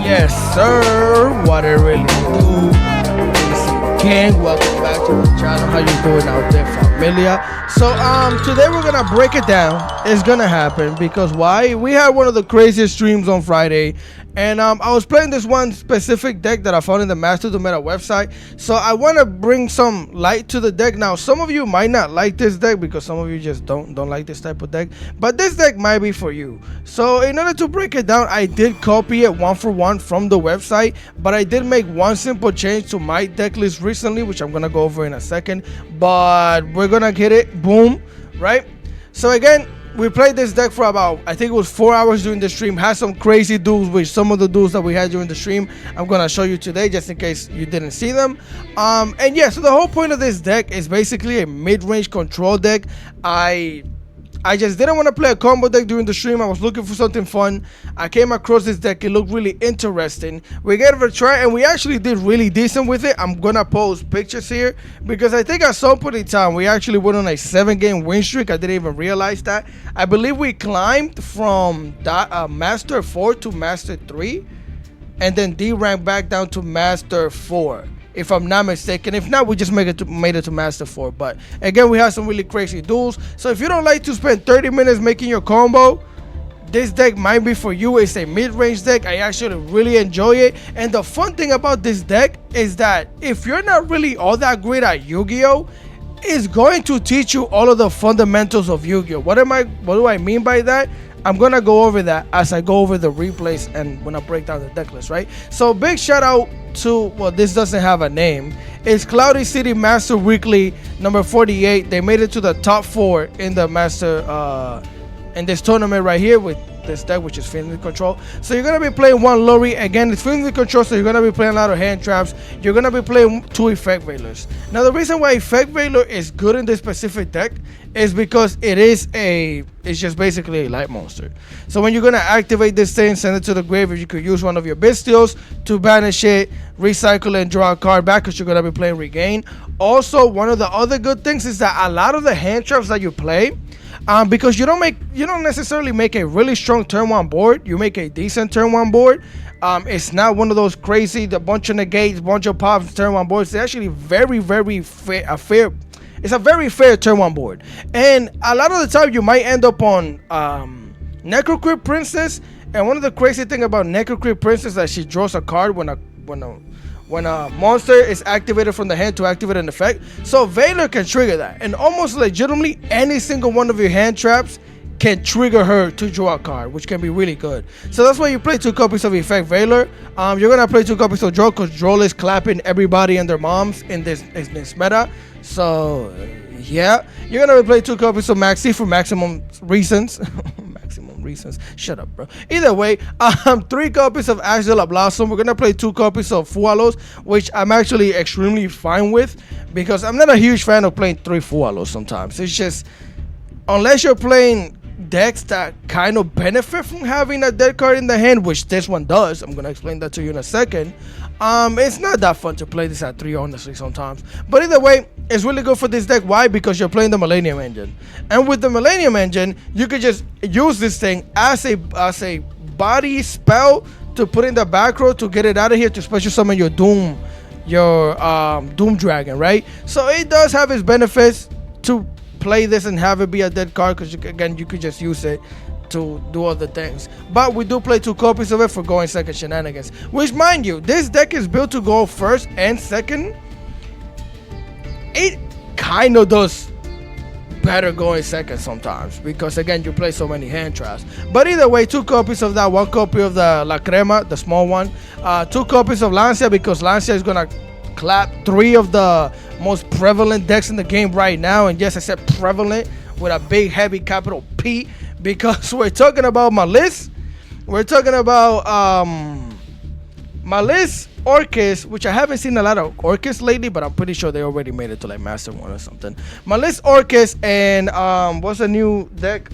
Yes, sir. What it really do? Gang, welcome back to the channel. How you doing out there, familia? So today we're gonna break it down. It's gonna happen because why? We had one of the craziest streams on Friday, and I was playing this one specific deck that I found in the MASTER-DUEL website. So I want to bring some light to the deck. Now, some of you might not like this deck because some of you just don't like this type of deck, but this deck might be for you. So in order to break it down, I did copy it one for one from the website, but I did make one simple change to my deck list recently, which I'm gonna go over in a second. But we're gonna get it, boom, right? So again, we played this deck for about, I think it was 4 hours during the stream. Had some crazy duels, which some of the duels that we had during the stream I'm gonna show you today, just in case you didn't see them. And yeah, so the whole point of this deck is basically a mid-range control deck. I just didn't want to play a combo deck during the stream. I was looking for something fun. I came across this deck. It looked really interesting. We gave it a try, and we actually did really decent with it. I'm going to post pictures here because I think at some point in time, we actually went on a 7-game win streak. I didn't even realize that. I believe we climbed from Master 4 to Master 3, and then D-rank back down to Master 4. If I'm not mistaken. If not, we just made it to Master 4. But again, we have some really crazy duels. So if you don't like to spend 30 minutes making your combo, this deck might be for you. It's a mid-range deck. I actually really enjoy it. And the fun thing about this deck is that if you're not really all that great at Yu-Gi-Oh!, it's going to teach you all of the fundamentals of Yu-Gi-Oh! What do I mean by that? I'm gonna go over that as I go over the replays and when I break down the deck list, right? So big shout out to, well, this doesn't have a name. It's Cloudy City Master Weekly number 48. They made it to the top 4 in the Master in this tournament right here with this deck, which is Fiendly Control. So you're gonna be playing one Lori. Again, it's Fiendly Control, so you're gonna be playing a lot of hand traps. You're gonna be playing 2 Effect Veilers. Now the reason why Effect Veiler is good in this specific deck is because it's just basically a light monster. So when you're gonna activate this thing, send it to the grave, you could use one of your Bystials to banish it, recycle it, and draw a card back because you're gonna be playing Regain. Also, one of the other good things is that a lot of the hand traps that you play, because you don't necessarily make a really strong turn 1 board, you make a decent turn 1 board. It's not one of those crazy, the bunch of negates, bunch of pops, turn 1 boards. It's actually very fair. It's a very fair turn 1 board. And a lot of the time you might end up on Necrocrypt Princess. And one of the crazy thing about Necrocrypt Princess is that she draws a card when a monster is activated from the hand to activate an effect. So Veiler can trigger that. And almost legitimately any single one of your hand traps can trigger her to draw a card, which can be really good. So that's why you play 2 copies of Effect Veiler. You're gonna play 2 copies of Droll because Droll is clapping everybody and their moms in this meta. So yeah, you're gonna play 2 copies of Maxi for maximum reasons. Maximum reasons. Shut up, bro. Either way, 3 copies of Ash de la Blossom. We're gonna play 2 copies of Fualos, which I'm actually extremely fine with because I'm not a huge fan of playing 3 Fualos sometimes. It's just, unless you're playing decks that kind of benefit from having a dead card in the hand, which this one does. I'm gonna explain that to you in a second. It's not that fun to play this at 3 honestly sometimes, but either way, it's really good for this deck. Why? Because you're playing the Millennium Engine, and with the Millennium Engine you could just use this thing as a body spell to put in the back row to get it out of here to special summon your Doom Dragon, right? So it does have its benefits to play this and have it be a dead card because again you could just use it to do other things. But we do play 2 copies of it for going second shenanigans, which, mind you, this deck is built to go first and second. It kind of does better going second sometimes because again you play so many hand traps. But either way, 2 copies of that, 1 copy of the La Crema, the small one, 2 copies of Lancia because Lancia is gonna clap 3 of the most prevalent decks in the game right now. And yes, I said prevalent with a big heavy capital P because we're talking about Malice. We're talking about Malice, Orcus, which I haven't seen a lot of Orcus lately, but I'm pretty sure they already made it to like Master 1 or something. Malice, Orcus, and what's the new deck?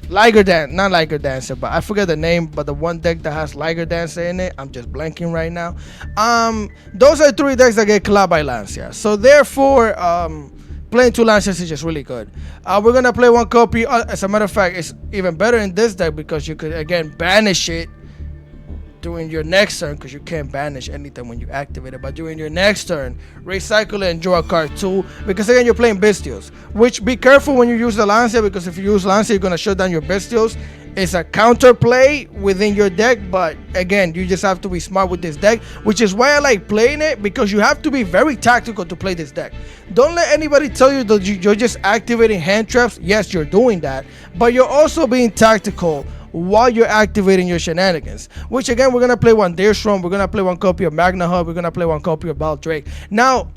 Liger Dance, not Liger Dancer, but I forget the name, but the one deck that has Liger Dancer in it, I'm just blanking right now. Those are 3 decks that get clapped by Lancia. So therefore, playing 2 Lancias is just really good. We're gonna play 1 copy. As a matter of fact, it's even better in this deck because you could again banish it during your next turn, because you can't banish anything when you activate it, but during your next turn, recycle it and draw a card 2, because again, you're playing Bystials, which be careful when you use the Lancia, because if you use Lancia, you're going to shut down your Bystials. It's a counter play within your deck, but again, you just have to be smart with this deck, which is why I like playing it, because you have to be very tactical to play this deck. Don't let anybody tell you that you're just activating hand traps. Yes, you're doing that, but you're also being tactical while you're activating your shenanigans, which again, we're going to play one Deerstrom, we're going to play one copy of Magna Hub, we're going to play one copy of Baldrake. Now,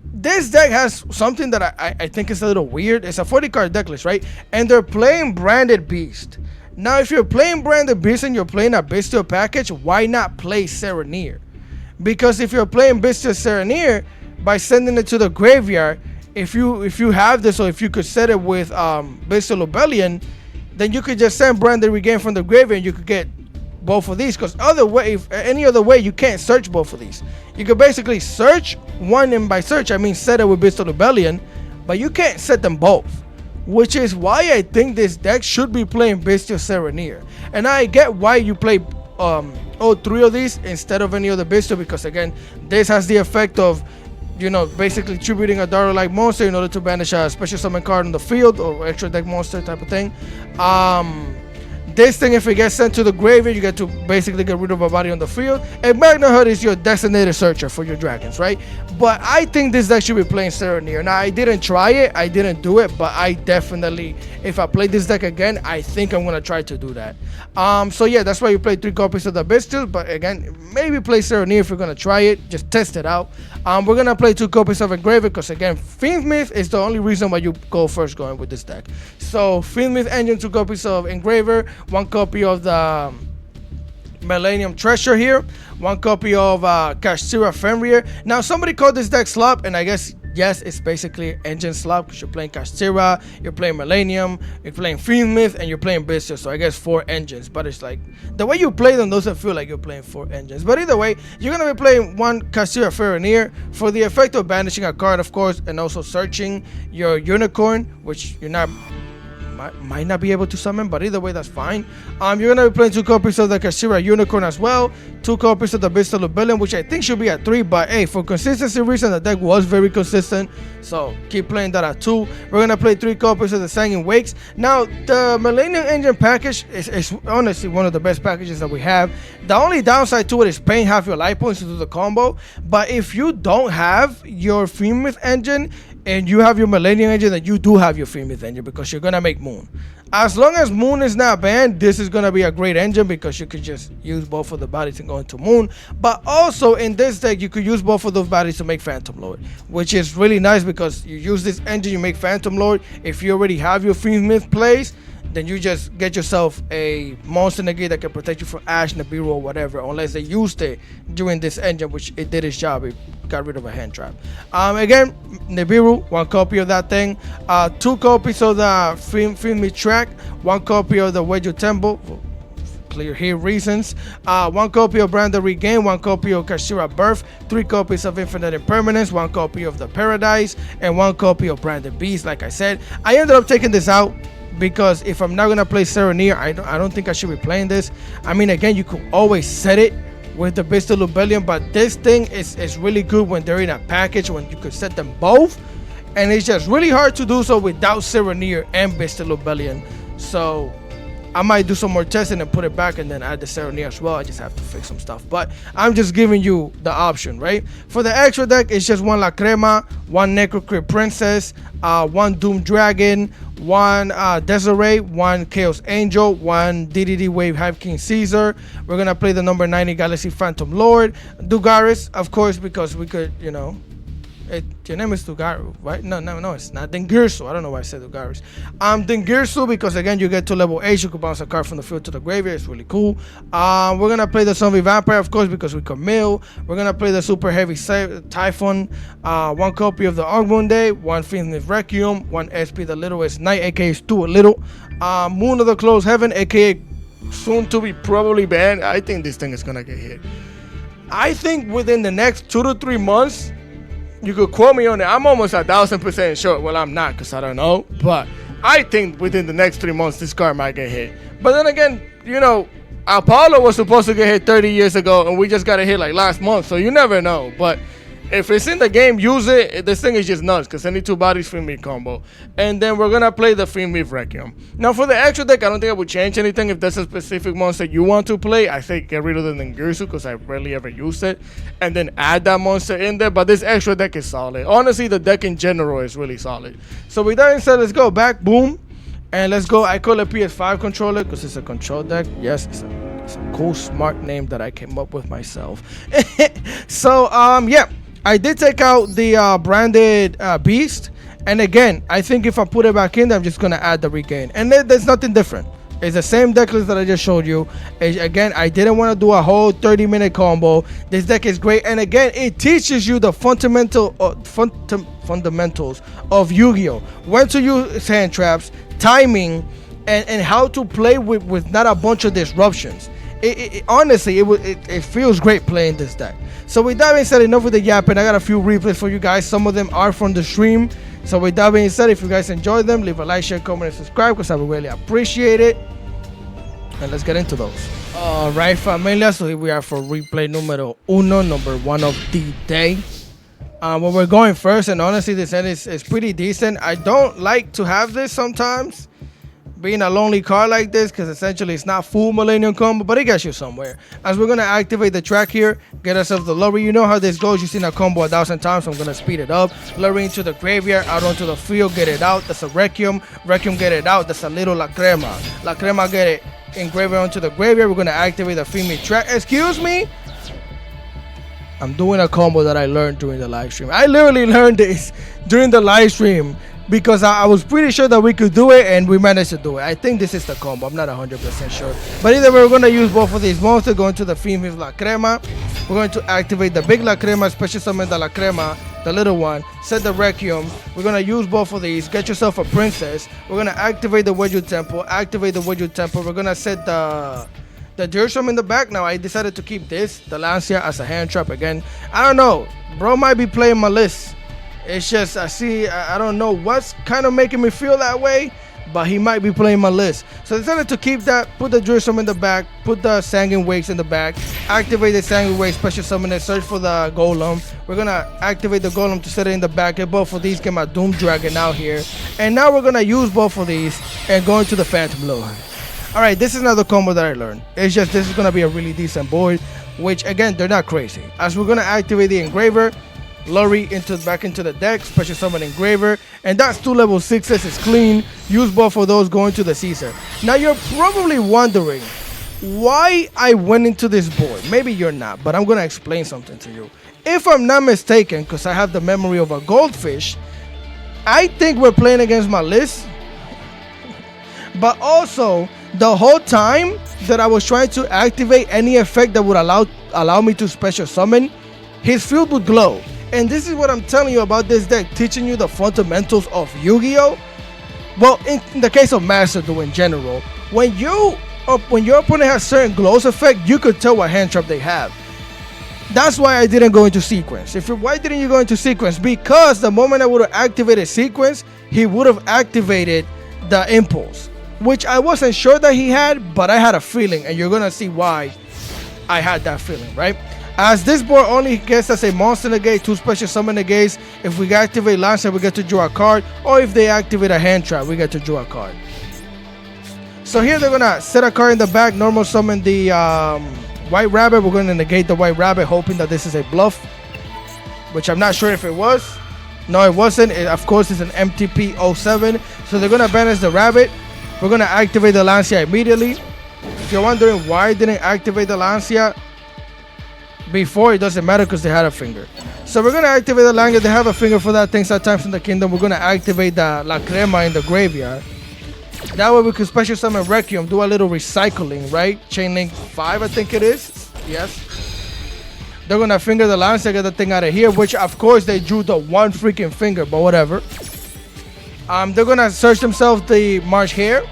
this deck has something that I think is a little weird. It's a 40 card deck list, right? And they're playing Branded Beast. Now, if you're playing Branded Beast and you're playing a Bystial package, why not play Serenir? Because if you're playing Bystial Serenir, by sending it to the graveyard, if you have this, or if you could set it with Bystial Lubellion, then you could just send Branded Regain from the graveyard and you could get both of these, because any other way you can't search both of these. You could basically search one, and by search I mean set it with Bystial Rebellion, but you can't set them both, which is why I think this deck should be playing Bystial Serenir. And I get why you play all 3 of these instead of any other Bystial, because again, this has the effect of, you know, basically tributing a Dark-like monster in order to banish a special summon card on the field, or extra deck monster type of thing. This thing, if it gets sent to the graveyard, you get to basically get rid of a body on the field. And Magna Hut is your designated searcher for your dragons, right? But I think this deck should be playing Serenir. Now, I didn't try it, I didn't do it, but I definitely, if I play this deck again, I think I'm gonna try to do that. So yeah, that's why you play 3 copies of the Bystials. But again, maybe play Serenir if you're gonna try it. Just test it out. We're gonna play 2 copies of Engraver, because again, Fiendsmith is the only reason why you go first going with this deck. So Fiendsmith Engine, 2 copies of Engraver, 1 copy of the Millennium Treasure here, 1 copy of Kashtira Fenrir. Now, somebody called this deck slop, and I guess, yes, it's basically engine slop, because you're playing Kashtira, you're playing Millennium, you're playing Fiendsmith, and you're playing Bystial, so I guess 4 engines. But it's like, the way you play them doesn't feel like you're playing 4 engines. But either way, you're going to be playing 1 Kashtira Fenrir for the effect of banishing a card, of course, and also searching your Unicorn, which you're not... might not be able to summon, but either way, that's fine. You're gonna be playing 2 copies of the Kashtira Unicorn as well, 2 copies of the Bystial Rebellion, which I think should be at 3, but hey, for consistency reason, the deck was very consistent, so keep playing that at 2. We're gonna play 3 copies of the Sanging Wakes. Now, the Millennium Engine package is honestly one of the best packages that we have. The only downside to it is paying half your life points to do the combo, but if you don't have your Fiendsmith Engine and you have your Millennium Engine, then you do have your Fiendsmith Engine, because you're gonna make Moon. As long as Moon is not banned, this is gonna be a great engine, because you could just use both of the bodies and go into Moon. But also in this deck, you could use both of those bodies to make Phantom Lord, which is really nice, because you use this engine, you make Phantom Lord. If you already have your Fiendsmith plays, then you just get yourself a monster negate that can protect you from Ash, Nibiru, or whatever, unless they used it during this engine, which it did its job. It got rid of a hand trap. Again, Nibiru, 1 copy of that thing, 2 copies of the Fiendsmith Track, 1 copy of the Wedge Temple, clear here reasons, 1 copy of Branded Regain, 1 copy of Kashtira Birth, 3 copies of Infinite Impermanence, 1 copy of the Paradise, and 1 copy of Branded Beast. Like I said, I ended up taking this out, because if I'm not gonna play Serenir, I don't think I should be playing this. I mean, again, you could always set it with the Bystial Rebellion, but this thing is really good when they're in a package, when you could set them both, and it's just really hard to do so without Serenir and Bystial Rebellion. So I might do some more testing and put it back and then add the Serenir as well. I just have to fix some stuff, but I'm just giving you the option, right? For the extra deck, it's just 1 La Crema, 1 Necrocrit Princess, 1 Doom Dragon, 1 Desiree, 1 Chaos Angel, 1 DDD Wave Hive King Caesar. We're gonna play the number 90 Galaxy Phantom Lord, Dugaris, of course, because we could, you know, your name is Dugaru, right? No, it's not Dengirsu. I don't know why I said Dugaris. Dengirsu, because again, you get to level 8, you can bounce a card from the field to the graveyard. It's really cool. We're gonna play the Zombie Vampire, of course, because we can mill. We're gonna play the Super Heavy Typhon, 1 copy of the Ogmunde, 1 Fiendsmith Requiem, 1 SP the Littlest Knight, aka Stuart Little, Moon of the Closed Heaven, aka soon to be probably banned. I think this thing is gonna get hit. I think within the next 2 to 3 months, you could quote me on it. I'm almost 1,000% sure. Well, I'm not, because I don't know. But I think within the next 3 months, this card might get hit. But then again, you know, Apollo was supposed to get hit 30 years ago, and we just got it hit like last month, so you never know. But if it's in the game, use it. This thing is just nuts, because any 2 bodies free me combo. And then we're going to play the free me Requiem. Now, for the extra deck, I don't think I would change anything. If there's a specific monster you want to play, I think get rid of the Ningirsu, because I rarely ever use it. And then add that monster in there. But this extra deck is solid. Honestly, the deck in general is really solid. So with that being said, let's go back. Boom. And let's go. I call it PS5 controller because it's a control deck. Yes, it's a cool, smart name that I came up with myself. So, yeah. I did take out the branded beast, and again, I think if I put it back in, I'm just gonna add the regain, and there's nothing different. It's the same deck list that I just showed you. Again, I didn't want to do a whole 30-minute combo. This deck is great, and again, it teaches you the fundamentals of Yu-Gi-Oh! When to use hand traps, timing, and how to play with not a bunch of disruptions. Honestly, it feels great playing this deck. So with that being said, enough with the yapping. I got a few replays for you guys. Some of them are from the stream. So with that being said, if you guys enjoyed them, leave a like, share, comment, and subscribe, because I would really appreciate it. And let's get into those. All right, familia. So here we are for replay numero uno, number 1 of the day. Well, we're going first, and honestly, this end is pretty decent. I don't like to have this sometimes, being a lonely card like this, because essentially it's not full Millennium combo, but it gets you somewhere. As we're going to activate the track here, get ourselves the Lurry. You know how this goes. You've seen a combo 1,000 times, so I'm going to speed it up. Lurry into the graveyard, out onto the field, get it out. That's a Requiem. Requiem, get it out. That's a little La Crema. La Crema, get it in graveyard onto the graveyard. We're going to activate the Fimi track. Excuse me? I'm doing a combo that I learned during the live stream. I literally learned this during the live stream, because I was pretty sure that we could do it, and we managed to do it. I think this is the combo. I'm not 100% sure. But either way, we're going to use both of these monsters. Going to the Female La Crema. We're going to activate the big La Crema, special summon the La Crema, the little one. Set the Requiem. We're going to use both of these. Get yourself a princess. We're going to activate the Wedge Temple. Activate the Wedge Temple. We're going to set the Dirsham in the back. Now, I decided to keep this, the Lancia, as a hand trap again. I don't know. Bro might be playing my list. It's just, I don't know what's kind of making me feel that way, but he might be playing my list. So I decided to keep that, put the Jerusalem in the back, put the Sanguine Wakes in the back, activate the Sanguine Wakes, special summon it, search for the Golem. We're going to activate the Golem to set it in the back, get both of these, get my Doom Dragon out here. And now we're going to use both of these and go into the Phantom Lord. Alright, this is another combo that I learned. It's just, this is going to be a really decent board, which again, they're not crazy. As we're going to activate the Engraver, Lurry back into the deck, special summon Engraver, and that's 2 level 6s. It's clean. Use both of those going to the Caesar. Now you're probably wondering why I went into this board. Maybe you're not, but I'm going to explain something to you. If I'm not mistaken, because I have the memory of a goldfish, I think we're playing against my list. But also, the whole time that I was trying to activate any effect that would allow me to special summon, his field would glow. And this is what I'm telling you about this deck, teaching you the fundamentals of Yu-Gi-Oh! Well, in the case of Master-Duel in general, when your opponent has certain glows effect, you could tell what hand trap they have. That's why I didn't go into sequence. Why didn't you go into sequence? Because the moment I would have activated sequence, he would have activated the impulse, which I wasn't sure that he had, but I had a feeling, and you're gonna see why I had that feeling, right? As this board only gets us a monster negate, 2 special summon negates. If we activate Lancer, we get to draw a card. Or if they activate a hand trap, we get to draw a card. So here they're going to set a card in the back, normal summon the White Rabbit. We're going to negate the White Rabbit, hoping that this is a bluff, which I'm not sure if it was. No, it wasn't. Of course, it's an MTP 07. So they're going to banish the Rabbit. We're going to activate the Lancia immediately. If you're wondering why I didn't activate the Lancia before, it doesn't matter because they had a finger. So we're going to activate the Lancia. They have a finger for that thing sometimes in the kingdom. We're going to activate the La Crema in the graveyard. That way we can special summon Requiem, do a little recycling, right? Chain Link 5, I think it is. Yes. They're going to finger the Lancia, get the thing out of here, which of course they drew the one freaking finger, but whatever. They're going to search themselves the March Hare.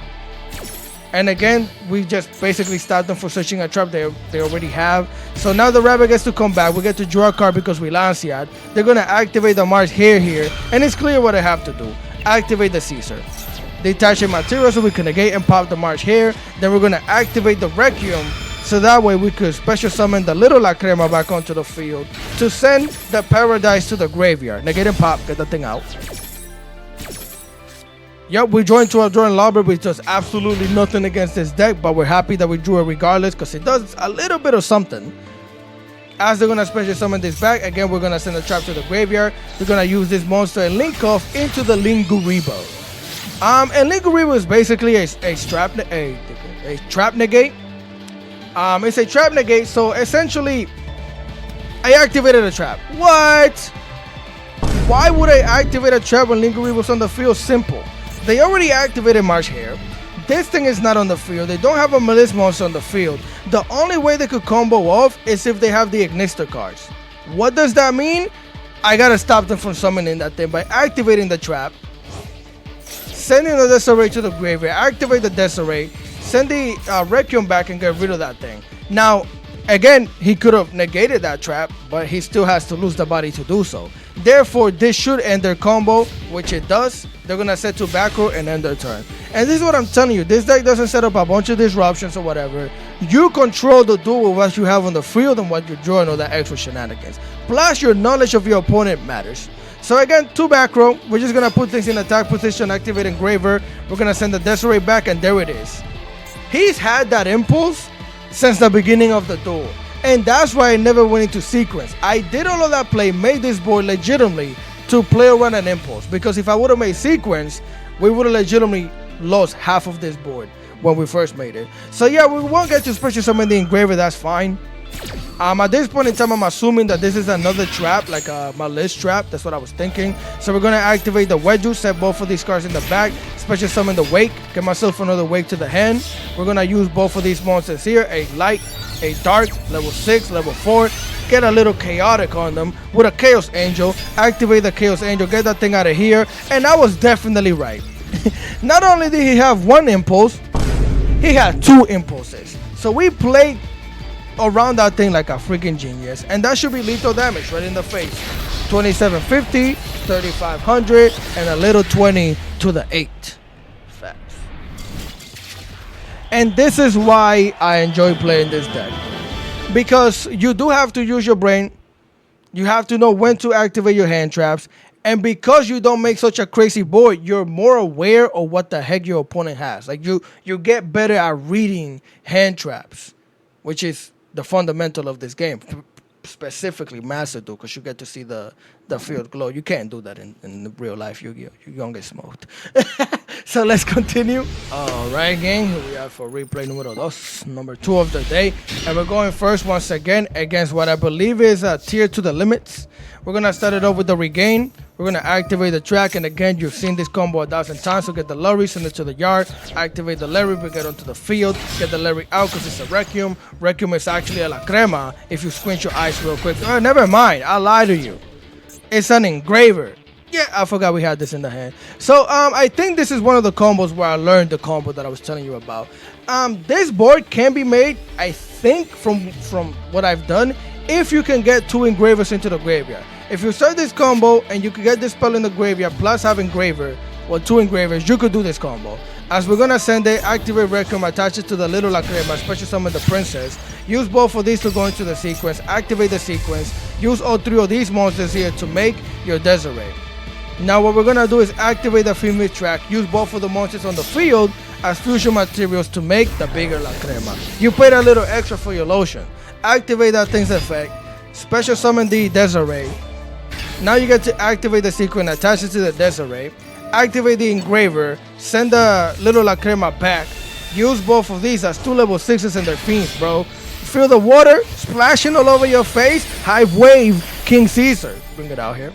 And again, we just basically stopped them for searching a trap they already have. So now the Rabbit gets to come back. We get to draw a card because we Lanciad. They're going to activate the March Hare here. And it's clear what I have to do. Activate the Caesar. Detach a material so we can negate and pop the March Hare. Then we're going to activate the Requiem So that way we could special summon the little La Crema back onto the field to send the Paradise to the graveyard. Negate and pop, get the thing out. Yep, we joined to our drawing lobby, which does absolutely nothing against this deck, but we're happy that we drew it regardless because it does a little bit of something. As they're going to special summon this back, again, we're going to send a trap to the graveyard. We're going to use this monster and link off into the Linguribo. And Linguribo is basically a trap negate. It's a trap negate, so essentially, I activated a trap. What? Why would I activate a trap when Linguribo's on the field? Simple. They already activated Marsh Hare. This thing is not on the field. They don't have a Malice monster on the field. The only way they could combo off is if they have the Ignister cards. What does that mean? I gotta stop them from summoning that thing by activating the trap, sending the Desiree to the graveyard, activate the Desiree, send the Requiem back and get rid of that thing. Now, again, he could have negated that trap, but he still has to lose the body to do so. Therefore, this should end their combo, which it does. They're going to set to back row and end their turn. And this is what I'm telling you. This deck doesn't set up a bunch of disruptions or whatever. You control the duel with what you have on the field and what you're drawing or the extra shenanigans. Plus, your knowledge of your opponent matters. So again, 2 back row. We're just going to put things in attack position, activate Engraver. We're going to send the Desiree back, and there it is. He's had that impulse since the beginning of the duel. And that's why I never went into sequence. I did all of that play, made this board legitimately to play around an impulse. Because if I would have made sequence, we would have legitimately lost half of this board when we first made it. So yeah, we won't get to special summon the Engraver, that's fine. At this point in time, I'm assuming that this is another trap, like a Malice trap. That's what I was thinking. So we're going to activate the Wedge, set both of these cards in the back, special summon the Wake, get myself another Wake to the hand. We're going to use both of these monsters here, a Light, a Dark, level 6, level 4. Get a little chaotic on them with a Chaos Angel. Activate the Chaos Angel, get that thing out of here. And I was definitely right. Not only did he have one impulse, he had 2 impulses. So we played around that thing like a freaking genius, and that should be lethal damage right in the face. 2750, 3500, and a little 20 to the 8. Facts. And this is why I enjoy playing this deck, because you do have to use your brain. You have to know when to activate your hand traps, and because you don't make such a crazy board, you're more aware of what the heck your opponent has. Like you get better at reading hand traps, which is the fundamental of this game, specifically Master-Duel, because you get to see the field glow. You can't do that in real life. You're gonna get smoked. So let's continue. All right, gang, here we are for replay number 2 of the day, and we're going first once again against what I believe is a tier to the limits. We're gonna start it off with the Regain. We're going to activate the track, and again, you've seen this combo 1,000 times, so get the Larry, send it to the yard, activate the Larry, we get onto the field, get the Larry out because it's a Requiem. Requiem is actually a La Crema if you squint your eyes real quick. Oh, never mind, I lied to you. It's an Engraver. Yeah, I forgot we had this in the hand. So, I think this is one of the combos where I learned the combo that I was telling you about. This board can be made, I think, from what I've done, if you can get 2 Engravers into the graveyard. If you start this combo and you can get this spell in the graveyard plus have Engraver, or 2 Engravers, you could do this combo. As we're gonna send it, activate Requiem, attach it to the little La Crema, special summon the Princess. Use both of these to go into the sequence, activate the sequence, use all 3 of these monsters here to make your Desiree. Now what we're gonna do is activate the female track, use both of the monsters on the field as fusion materials to make the bigger La Crema. You paid a little extra for your lotion. Activate that thing's effect, special summon the Desiree. Now you get to activate the sequence, attach it to the Desiree, activate the Engraver, send the little La Crema back, use both of these as 2 level 6s and their fiends, bro. Feel the water splashing all over your face, Hive Wave, King Caesar. Bring it out here.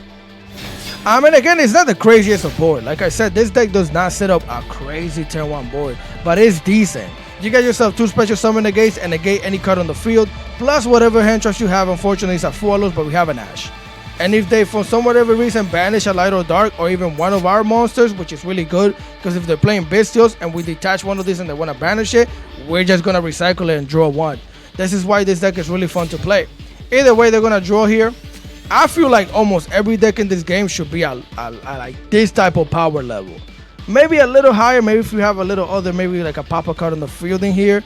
And again, it's not the craziest of board. Like I said, this deck does not set up a crazy 10-1 board, but it's decent. You get yourself 2 special summon negates and negate any card on the field, plus whatever hand traps you have. Unfortunately, it's a Fualos, but we have an Ash. And if they, for some whatever reason, banish a Light or Dark, or even one of our monsters, which is really good, because if they're playing Bystials and we detach one of these and they want to banish it, we're just going to recycle it and draw 1. This is why this deck is really fun to play. Either way, they're going to draw here. I feel like almost every deck in this game should be like this type of power level. Maybe a little higher, maybe if you have a little other, maybe like a Papa card on the field in here.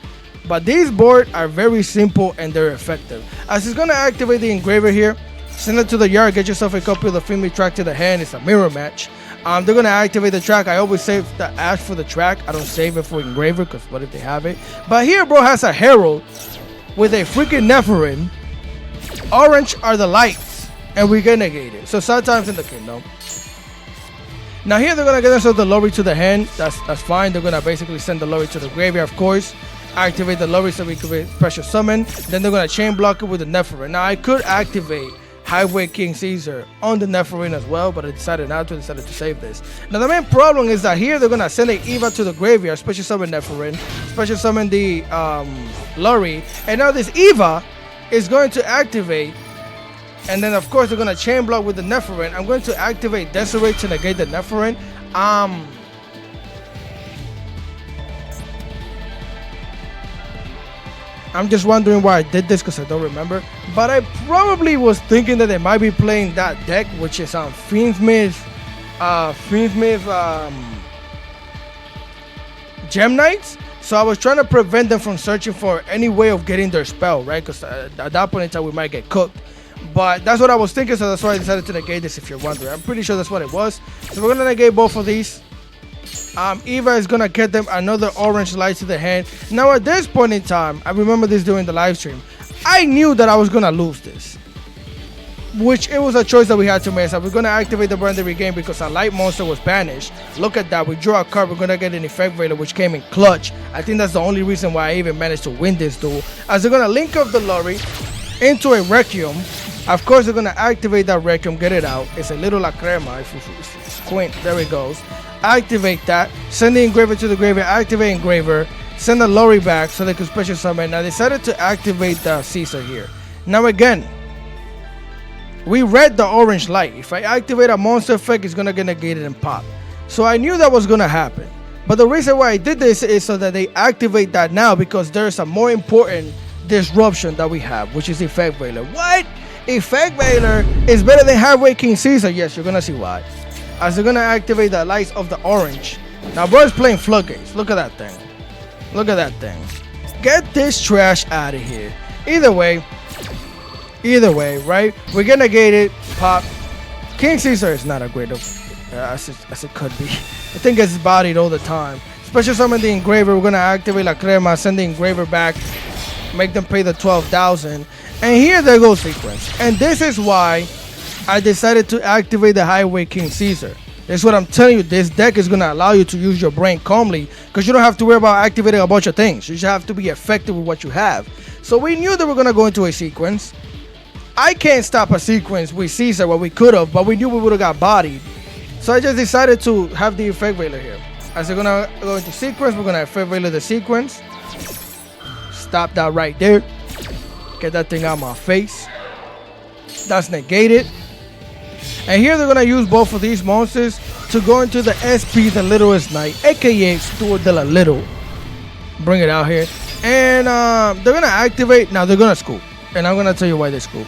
But these boards are very simple and they're effective. As it's gonna activate the engraver here, send it to the yard, get yourself a copy of the family track to the hand. It's a mirror match. They're gonna activate the track. I always save the ash for the track. I don't save it for engraver because what if they have it? But here, bro has a herald with a freaking Nephilim. Orange are the lights, and we get negated. So sometimes in the kingdom. Now here they're gonna get themselves the lorry to the hand. That's fine. They're gonna basically send the lorry to the graveyard, of course. Activate the lorry so we can special summon. Then they're gonna chain block it with the Nephilim. Now I could activate Highway King Caesar on the Nephilim as well, but I decided not to. I decided to save this. Now the main problem is that here they're gonna send an Eva to the graveyard, special summon Nephilim, special summon the lorry, and now this Eva is going to activate, and then of course they're gonna chain block with the Nephilim. I'm going to activate Desiree to negate the Nephilim. I'm just wondering why I did this because I don't remember. But I probably was thinking that they might be playing that deck, which is on Fiendsmith, Gem Knights. So I was trying to prevent them from searching for any way of getting their spell, right? Because at that point in time we might get cooked. But that's what I was thinking, so that's why I decided to negate this, if you're wondering. I'm pretty sure that's what it was. So we're gonna negate both of these. Eva is gonna get them another orange light to the hand. Now at this point in time, I remember this during the live stream, I knew that I was gonna lose this, which it was a choice that we had to make. So we're gonna activate the Branded Regain because a light monster was banished. Look at that, we draw a card, we're gonna get an Effect Veiler, which came in clutch. I think that's the only reason why I even managed to win this duel. As they're gonna link up the lorry into a Requiem. Of course they're gonna activate that Requiem, get it out. It's a little La Crema, if you squint, there it goes. Activate that, send the engraver to the graveyard, activate engraver, send the lorry back so they could special summon. Now I decided to activate the Caesar here. Now again, we read the orange light. If I activate a monster effect, it's gonna get negated and pop. So I knew that was gonna happen. But the reason why I did this is so that they activate that now, because there's a more important disruption that we have, which is Effect Veiler. What? Effect Veiler is better than Highway King Caesar? Yes, you're gonna see why. As they're gonna activate the lights of the orange. Now bro's playing floodgates. Look at that thing. Look at that thing. Get this trash out of here. Either way, right? We're gonna negate it. Pop. King Caesar is not a great as it could be. I think it's bodied all the time. Special summon the engraver. We're gonna activate La Crema, send the engraver back, make them pay the 12,000. And here there goes sequence. And this is why I decided to activate the Highway King Caesar. That's what I'm telling you. This deck is going to allow you to use your brain calmly, because you don't have to worry about activating a bunch of things. You just have to be effective with what you have. So we knew that we're going to go into a sequence. I can't stop a sequence with Caesar, what we could have, but we knew we would have got bodied. So I just decided to have the Effect Veiler here. As we're going to go into sequence, we're going to Effect Veiler the sequence. Stop that right there. Get that thing out of my face. That's negated. And here they're going to use both of these monsters to go into the SP, the Littlest Knight, aka Stuart de la Little. Bring it out here. And they're going to activate. Now they're going to scoop. And I'm going to tell you why they scoop.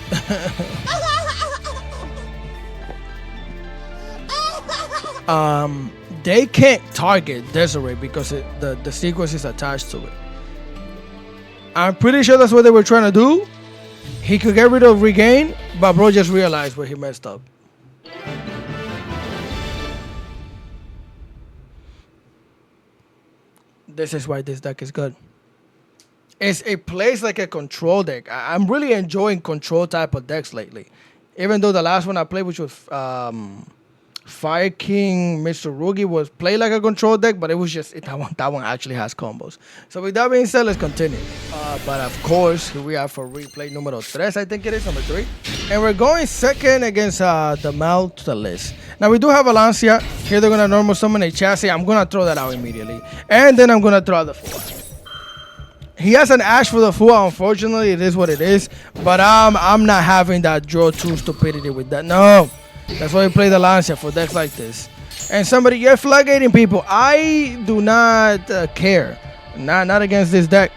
They can't target Desiree because the sequence is attached to it. I'm pretty sure that's what they were trying to do. He could get rid of Regain, but bro just realized where he messed up. This is why this deck is good. It plays like a control deck. I'm really enjoying control type of decks lately. Even though the last one I played, which was Fire King Mitsurugi, was played like a control deck, but it was just that one actually has combos. So with that being said, let's continue. But of course, here we are for replay numero 3, I think it is, number 3. And we're going second against the Mal to the list. Now we do have a Lancia. Here they're going to normal summon a Chassis. I'm going to throw that out immediately. And then I'm going to throw out the Fool. He has an Ash for the Fool. Unfortunately, it is what it is. But I'm not having that draw 2 stupidity with that. No. That's why we play the Lancia for decks like this. And somebody, you're floodgating people. I do not care. Not against this deck.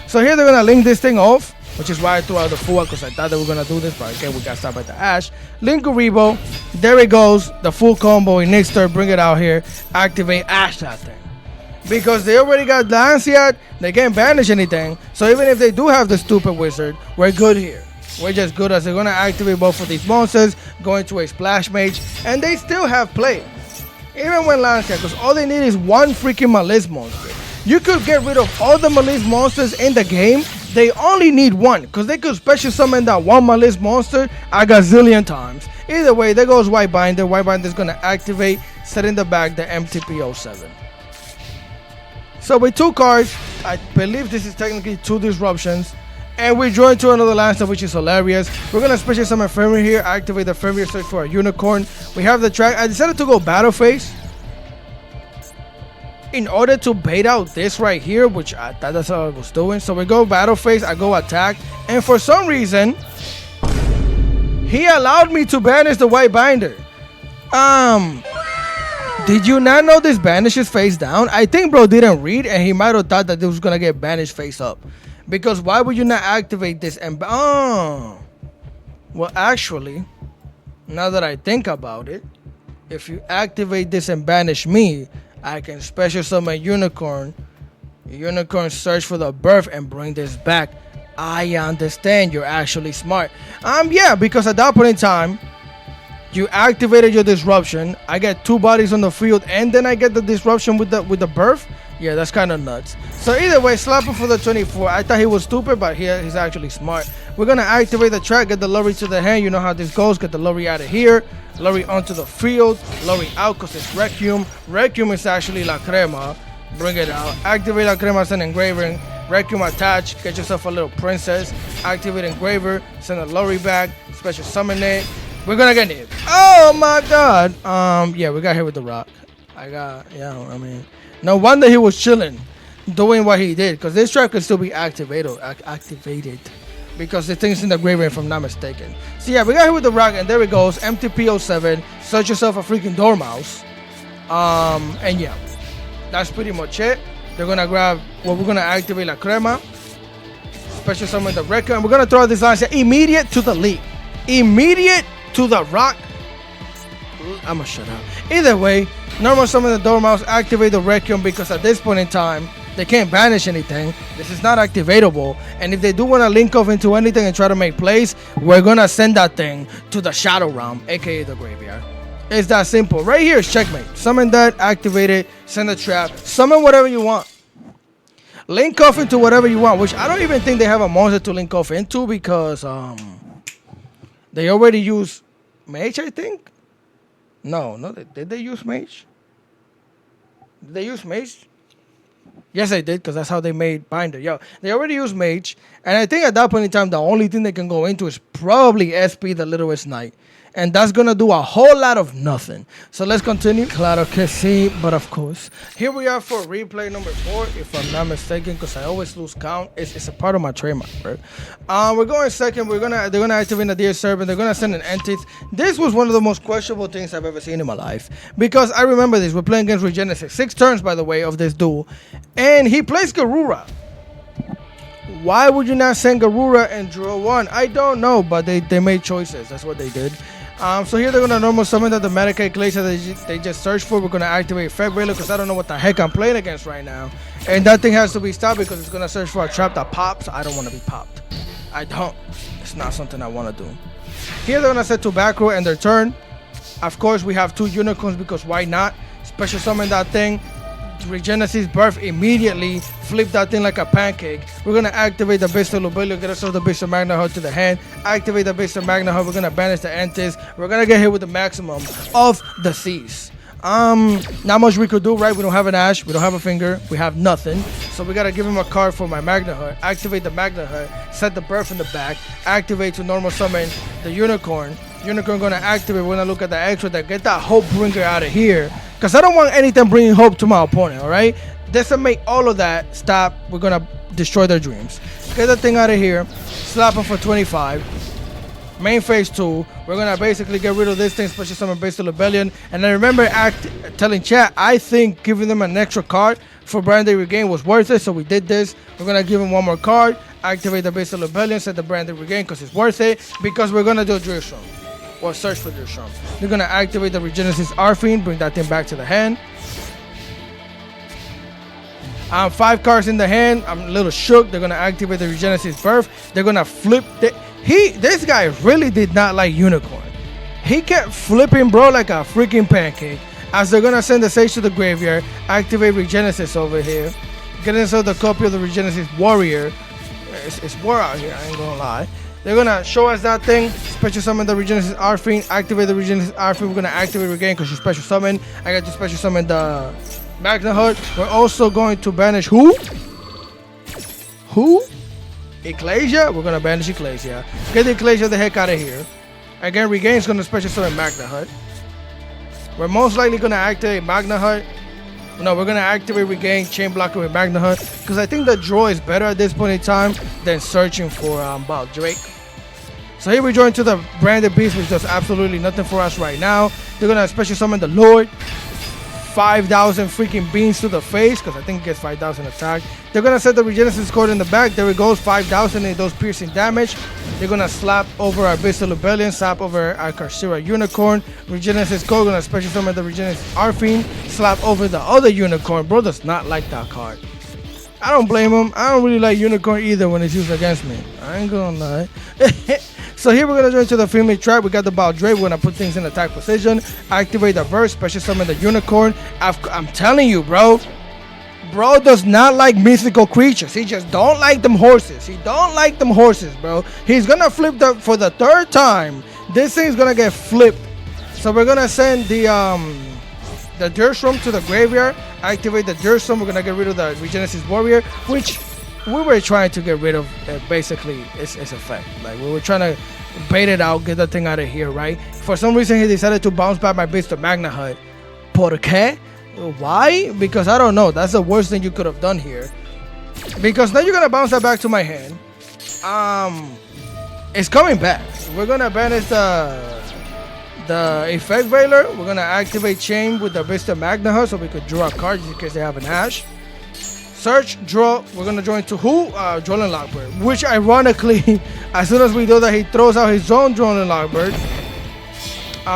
So here they're going to link this thing off, which is why I threw out the Fool, because I thought they were going to do this. But again, we got stopped at the Ash. Link Uribo. There it goes. The full combo in Nixter. Bring it out here. Activate Ash that thing. Because they already got Lancia, they can't banish anything. So even if they do have the stupid wizard, we're good here. We're just good as they're going to activate both of these monsters, go into a splash mage, and they still have play. Even when Lancia, because all they need is one freaking Malice monster. You could get rid of all the Malice monsters in the game. They only need one, because they could special summon that one Malice monster a gazillion times. Either way, there goes White Binder. White Binder is going to activate, set in the back the MTP07. So with 2 cards, I believe this is technically 2 disruptions. And we draw into another Lancer, which is hilarious. We're going to special summon Fenrir here, activate the Fenrir, search for a unicorn. We have the track. I decided to go Battle Phase in order to bait out this right here, which I thought that's what I was doing. So we go Battle Phase, I go attack. And for some reason, he allowed me to banish the White Binder. Did you not know this banishes face down? I think bro didn't read and he might have thought that this was going to get banished face up. Because why would you not activate this and... well, actually, now that I think about it, if you activate this and banish me, I can special summon Unicorn. Unicorn search for the birth and bring this back. I understand. You're actually smart. Yeah, because at that point in time, you activated your disruption. I get 2 bodies on the field and then I get the disruption with the birth. Yeah, that's kind of nuts. So either way, slap him for the 24. I thought he was stupid, but he's actually smart. We're going to activate the track, get the Lurry to the hand. You know how this goes. Get the Lurry out of here. Lurry onto the field. Lurry out because it's Requiem. Requiem is actually La Crema. Bring it out. Activate La Crema, send Engraver. Requiem attach. Get yourself a little princess. Activate Engraver. Send a Lurry back. Special summon it. We're going to get it. Oh my god. Yeah, we got hit with the rock. No wonder he was chilling, doing what he did, because this track could still be activated, because the thing's in the graveyard, if I'm not mistaken. So yeah, we got hit with the rock, and there it goes, MTP07, search yourself a freaking Dormouse. And yeah, that's pretty much it. They're gonna grab, we're gonna activate La Crema, special summon the record, and we're gonna throw this Lancia immediate to the league, immediate to the rock. I'm gonna shut up. Either way, normal summon the Dormouse, activate the Requiem, because at this point in time, they can't banish anything. This is not activatable. And if they do want to link off into anything and try to make plays, we're going to send that thing to the Shadow Realm, aka the graveyard. It's that simple. Right here is checkmate. Summon that, activate it, send a trap, summon whatever you want. Link off into whatever you want, which I don't even think they have a monster to link off into, because they already use Mage, I think. No, did they use Mage? Did they use Mage? Yes, they did, because that's how they made Binder. Yo, they already used Mage, and I think at that point in time, the only thing they can go into is probably SP, the Littlest Knight. And that's going to do a whole lot of nothing. So let's continue. Claro que sí, but of course. Here we are for replay number 4, if I'm not mistaken, because I always lose count. It's a part of my trademark, right? We're going second. They're gonna activate the Dear Servant. They're gonna send an Entity. This was one of the most questionable things I've ever seen in my life, because I remember this. We're playing against Regenesis. 6 turns, by the way, of this duel, and he plays Garura. Why would you not send Garura and draw 1? I don't know, but they made choices. That's what they did. So here they're going to normal summon the Medicaid Glacier that they just searched for. We're going to activate February, because I don't know what the heck I'm playing against right now. And that thing has to be stopped, because it's going to search for a trap that pops. I don't want to be popped. I don't. It's not something I want to do. Here they're going to set to back row and their turn. Of course, we have 2 unicorns, because why not? Special summon that thing. Regenesis birth immediately, flip that thing like a pancake. We're gonna activate the Bystial Ability, get ourselves the Bystial Magna-Hut to the hand, activate the Bystial Magna-Hut. We're gonna banish the Entis. We're gonna get hit with the maximum of the Seas. Not much we could do, right? We don't have an Ash, we don't have a finger, we have nothing. So we gotta give him a card for my Magna-Hut, activate the Magna-Hut, set the birth in the back, activate to normal summon the Unicorn. Unicorn gonna activate. We're gonna look at the extra that get that Hope Bringer out of here, because I don't want anything bringing hope to my opponent. All right, decimate all of that. Stop. We're gonna destroy their dreams. Get that thing out of here. Slap him for 25. Main phase 2. We're gonna basically get rid of this thing, especially summon Bystial Rebellion. And I remember telling chat, I think giving them an extra card for Branded Regain was worth it, so we did this. We're gonna give him one more card. Activate the Bystial Rebellion. Set the Branded Regain because it's worth it. Because we're gonna do a Drill Storm. Or search for Drill Storm. They're gonna activate the Regenesis Arfiend, bring that thing back to the hand. 5 cards in the hand. I'm a little shook. They're gonna activate the Regenesis Birth. They're gonna flip. This guy really did not like Unicorn. He kept flipping, bro, like a freaking pancake. As they're gonna send the Sage to the graveyard, activate Regenesis over here. Get inside the copy of the Regenesis Warrior. It's war out here, I ain't gonna lie. They're gonna show us that thing. Special summon the Regenesis Arfiend. Activate the Regenesis Arfiend. We're gonna activate Regain because you special summon. I got to special summon the Magna Hut. We're also going to banish who? Who? Ecclesia? We're gonna banish Ecclesia. Get the Ecclesia the heck out of here. Again, Regain's gonna special summon Magna Hut. We're most likely gonna activate Magna Hut. No, we're gonna activate Regain, Chain Blocker with Magna Hut, because I think the draw is better at this point in time than searching for Drake. So here we join to the Branded Beast, which does absolutely nothing for us right now. They're gonna special summon the Lord. 5,000 freaking beans to the face, because I think it gets 5,000 attack. They're gonna set the Regenesis code in the back. There it goes, 5,000 and those piercing damage. They're gonna slap over our Bystial Rebellion, slap over our Carcera Unicorn. Regenesis code, gonna special summon the Regenesis Arfiend, slap over the other Unicorn. Bro does not like that card. I don't blame him. I don't really like Unicorn either when it's used against me. I ain't gonna lie. So here we're gonna join to the Female Trap. We got the Drake. We're gonna put things in attack position. Activate the Burst. Special summon the Unicorn. I'm telling you, bro. Bro does not like mythical creatures. He just don't like them horses. He don't like them horses, bro. He's gonna flip for the 3rd time. This thing's gonna get flipped. So we're gonna send the Dirtstrom to the graveyard. Activate the Dirtstrom. We're gonna get rid of the Regenesis Warrior, which we were trying to get rid of. Basically, its effect. Like we were trying to bait it out, get that thing out of here, right? For some reason, he decided to bounce back my base to Magna Hut. ¿Por qué? Why? Because I don't know. That's the worst thing you could have done here. Because now you're gonna bounce that back to my hand. It's coming back. We're gonna banish the Effect Veiler. We're gonna activate Chain with the Bystial Magna Hut so we could draw a card just in case they have an Ash. Search, draw. We're gonna join to who? Drolan Lockbird. Which ironically, as soon as we do that, he throws out his own Drolan Lockbird.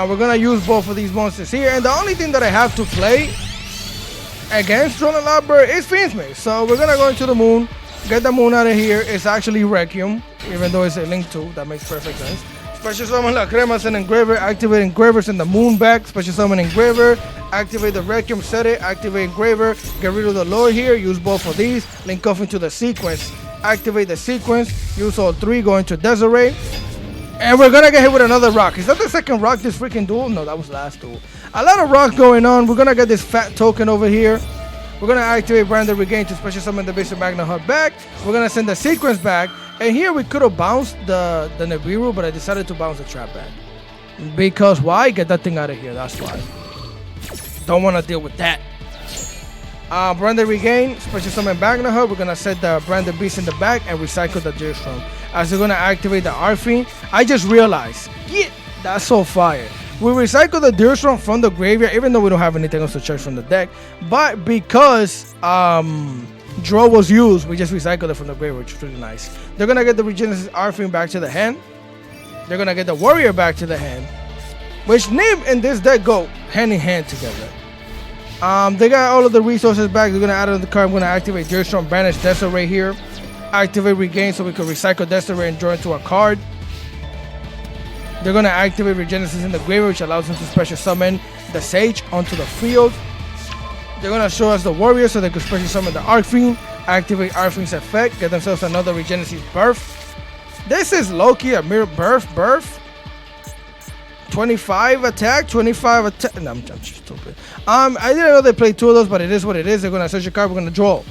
We're gonna use both of these monsters here, and the only thing that I have to play against Drolan Lockbird is Fiendsmith. So we're gonna go into the moon, get the moon out of here. It's actually Requiem, even though it's a Link 2. That makes perfect sense. Special summon La Crema, send Engraver, activate Engraver, send the moon back. Special summon Engraver, activate the Requiem, set it, activate Engraver, get rid of the Lord here, use both of these, link off into the sequence, activate the sequence, use all 3, go into Desiree, and we're gonna get hit with another rock. Is that the second rock this freaking duel? No, that was the last duel. A lot of rocks going on. We're gonna get this fat token over here. We're gonna activate Branded Regain to special summon the Bystial Magna Hut back. We're gonna send the sequence back. And here we could have bounced the Nibiru, but I decided to bounce the trap back. Because why? Get that thing out of here, that's why. Don't want to deal with that. Branded Regain, special summon Magna Hut. We're going to set the Branded Beast in the back and recycle the Dirtstrom. As we're going to activate the Arfiend, I just realized, yeah, that's so fire. We recycle the Dirtstrom from the graveyard, even though we don't have anything else to charge from the deck. But because draw was used, we just recycled it from the graveyard, which is really nice. They're gonna get the Regenesis Arfiend back to the hand. They're gonna get the Warrior back to the hand, which Nib and this deck go hand in hand together. They got all of the resources back. They're gonna add on the card. I'm gonna activate Dirtstrom, banish Desiree here, activate Regain so we can recycle Desiree and draw into a card. They're gonna activate Regenesis in the graveyard, which allows them to special summon the Sage onto the field. They're gonna show us the Warrior so they can special summon the Arfiend, activate Arfiend's effect, get themselves another Regenesis Birth. This is low-key a mirror birth. 25 attack, 25 attack. No, I'm just stupid. I didn't know they played 2 of those, but it is what it is. They're gonna search a card. We're gonna draw.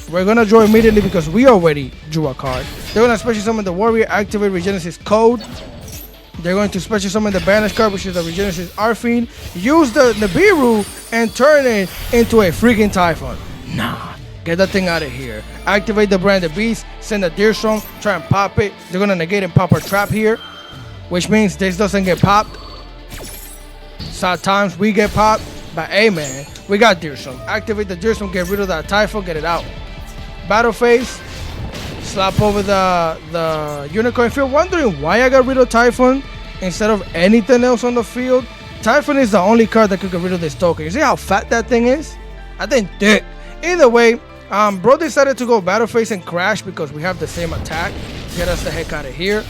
We're gonna draw immediately because we already drew a card. They're gonna special summon the Warrior, activate Regenesis Code. They're going to special summon the Banish card, which is the Regenesis Arfiend. Use the Nibiru and turn it into a freaking Typhon. Nah, get that thing out of here. Activate the Branded Beast, send the Dirtstrom, try and pop it. They're going to negate and pop our trap here, which means this doesn't get popped. Sometimes we get popped, but hey man, we got Dirtstrom. Activate the Dirtstrom, get rid of that Typhon, get it out. Battle phase. Slap over the Unicorn. If you're wondering why I got rid of Typhon instead of anything else on the field, Typhon is the only card that could get rid of this token. You see how fat that thing is? I think dick. Either way, Bro decided to go battle phase and crash because we have the same attack. Get us the heck out of here.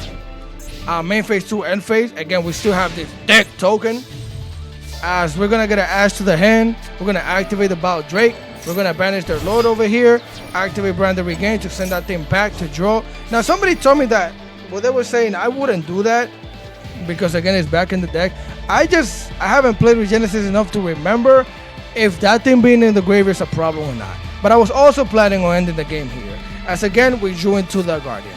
Main phase 2 end phase. Again, we still have this deck token. As we're gonna get an Ash to the hand, we're gonna activate the Bow Drake. We're gonna banish their Lord over here. Activate Brand the Regain to send that thing back to draw. Now somebody told me that, well, they were saying I wouldn't do that because again it's back in the deck. I haven't played with Genesis enough to remember if that thing being in the grave is a problem or not. But I was also planning on ending the game here. As again, we drew into the Guardian,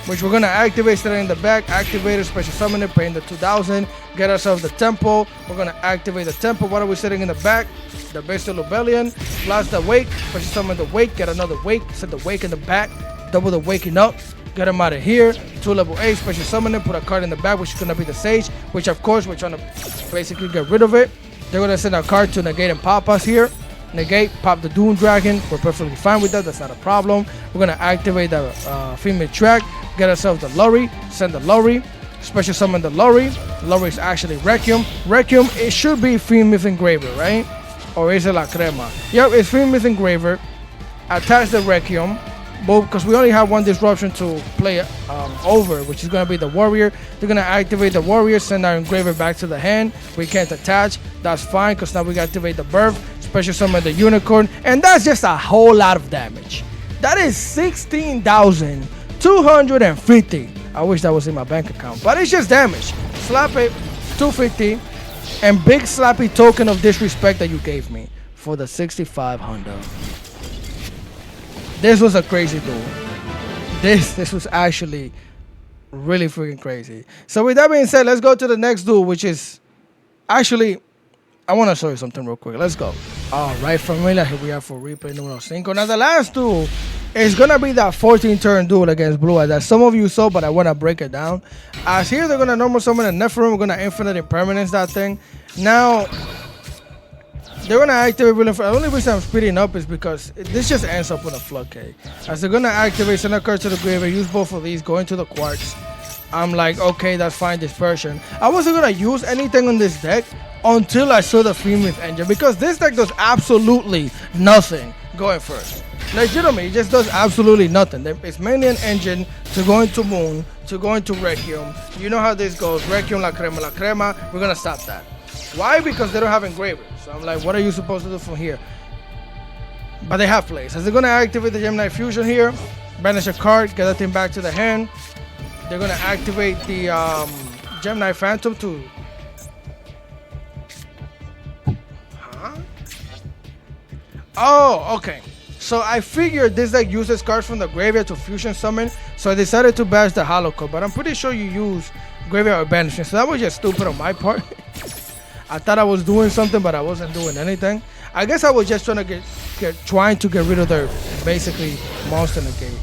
which we're gonna activate, starting in the back, activate a special summon, paying the 2000, get ourselves the temple. We're gonna activate the temple. What are we sitting in the back? The Bystial Rebellion, blast the wake, special summon the wake, get another wake, set the wake in the back, double the waking up, get him out of here. 2 level 8, special summon, put a card in the back, which is gonna be the Sage, which of course we're trying to basically get rid of it. They're gonna send a card to negate and pop us here. Negate, pop the Doom Dragon. We're perfectly fine with that. That's not a problem. We're gonna activate the female track, get ourselves the Lurry, send the Lurry, special summon the Lurry. Lurry is actually Requiem. Requiem, it should be Female Engraver, right? Or is it La Crema? Yep, it's Female Engraver. Attach the Requiem, because we only have one disruption to play over, which is gonna be the Warrior. They're gonna activate the Warrior, send our Engraver back to the hand. We can't attach. That's fine, because now we gotta activate the Birth. Special summon the Unicorn, and that's just a whole lot of damage. That is 16,250. I wish that was in my bank account, but it's just damage. Slap it, 250, and big slappy token of disrespect that you gave me for the 6,500. This was a crazy duel. This was actually really freaking crazy. So with that being said, let's go to the next duel, which is actually, I want to show you something real quick. Let's go. All right, familia, here we are for replay numero 5. Now, the last duel is going to be that 14-turn duel against Blue Eyes that some of you saw, but I want to break it down. As here, they're going to normal summon a Nephilim. We're going to infinite impermanence that thing. Now, they're going to activate Brilliant. The only reason I'm speeding up is because this just ends up with a Floodgate. As they're going to activate, send a card to the graveyard, use both of these, go into the Quartz. I'm like, okay, that's fine, dispersion. I wasn't going to use anything on this deck until I saw the Female Engine, because this deck does absolutely nothing going first. Legitimately, it just does absolutely nothing. It's mainly an engine to go into Moon, to go into Requiem. You know how this goes. Requiem, La Crema, La Crema. We're going to stop that. Why? Because they don't have engravers. So I'm like, what are you supposed to do from here? But they have plays. As they're going to activate the Gemini Fusion here, banish a card, get that thing back to the hand. They're going to activate the Gemini Phantom to... Huh? Oh, okay. So I figured this deck uses cards from the graveyard to fusion summon, so I decided to bash the Hollow Code, but I'm pretty sure you use graveyard or banishment, so that was just stupid on my part. I thought I was doing something, but I wasn't doing anything. I guess I was just trying to trying to get rid of their basically monster negate.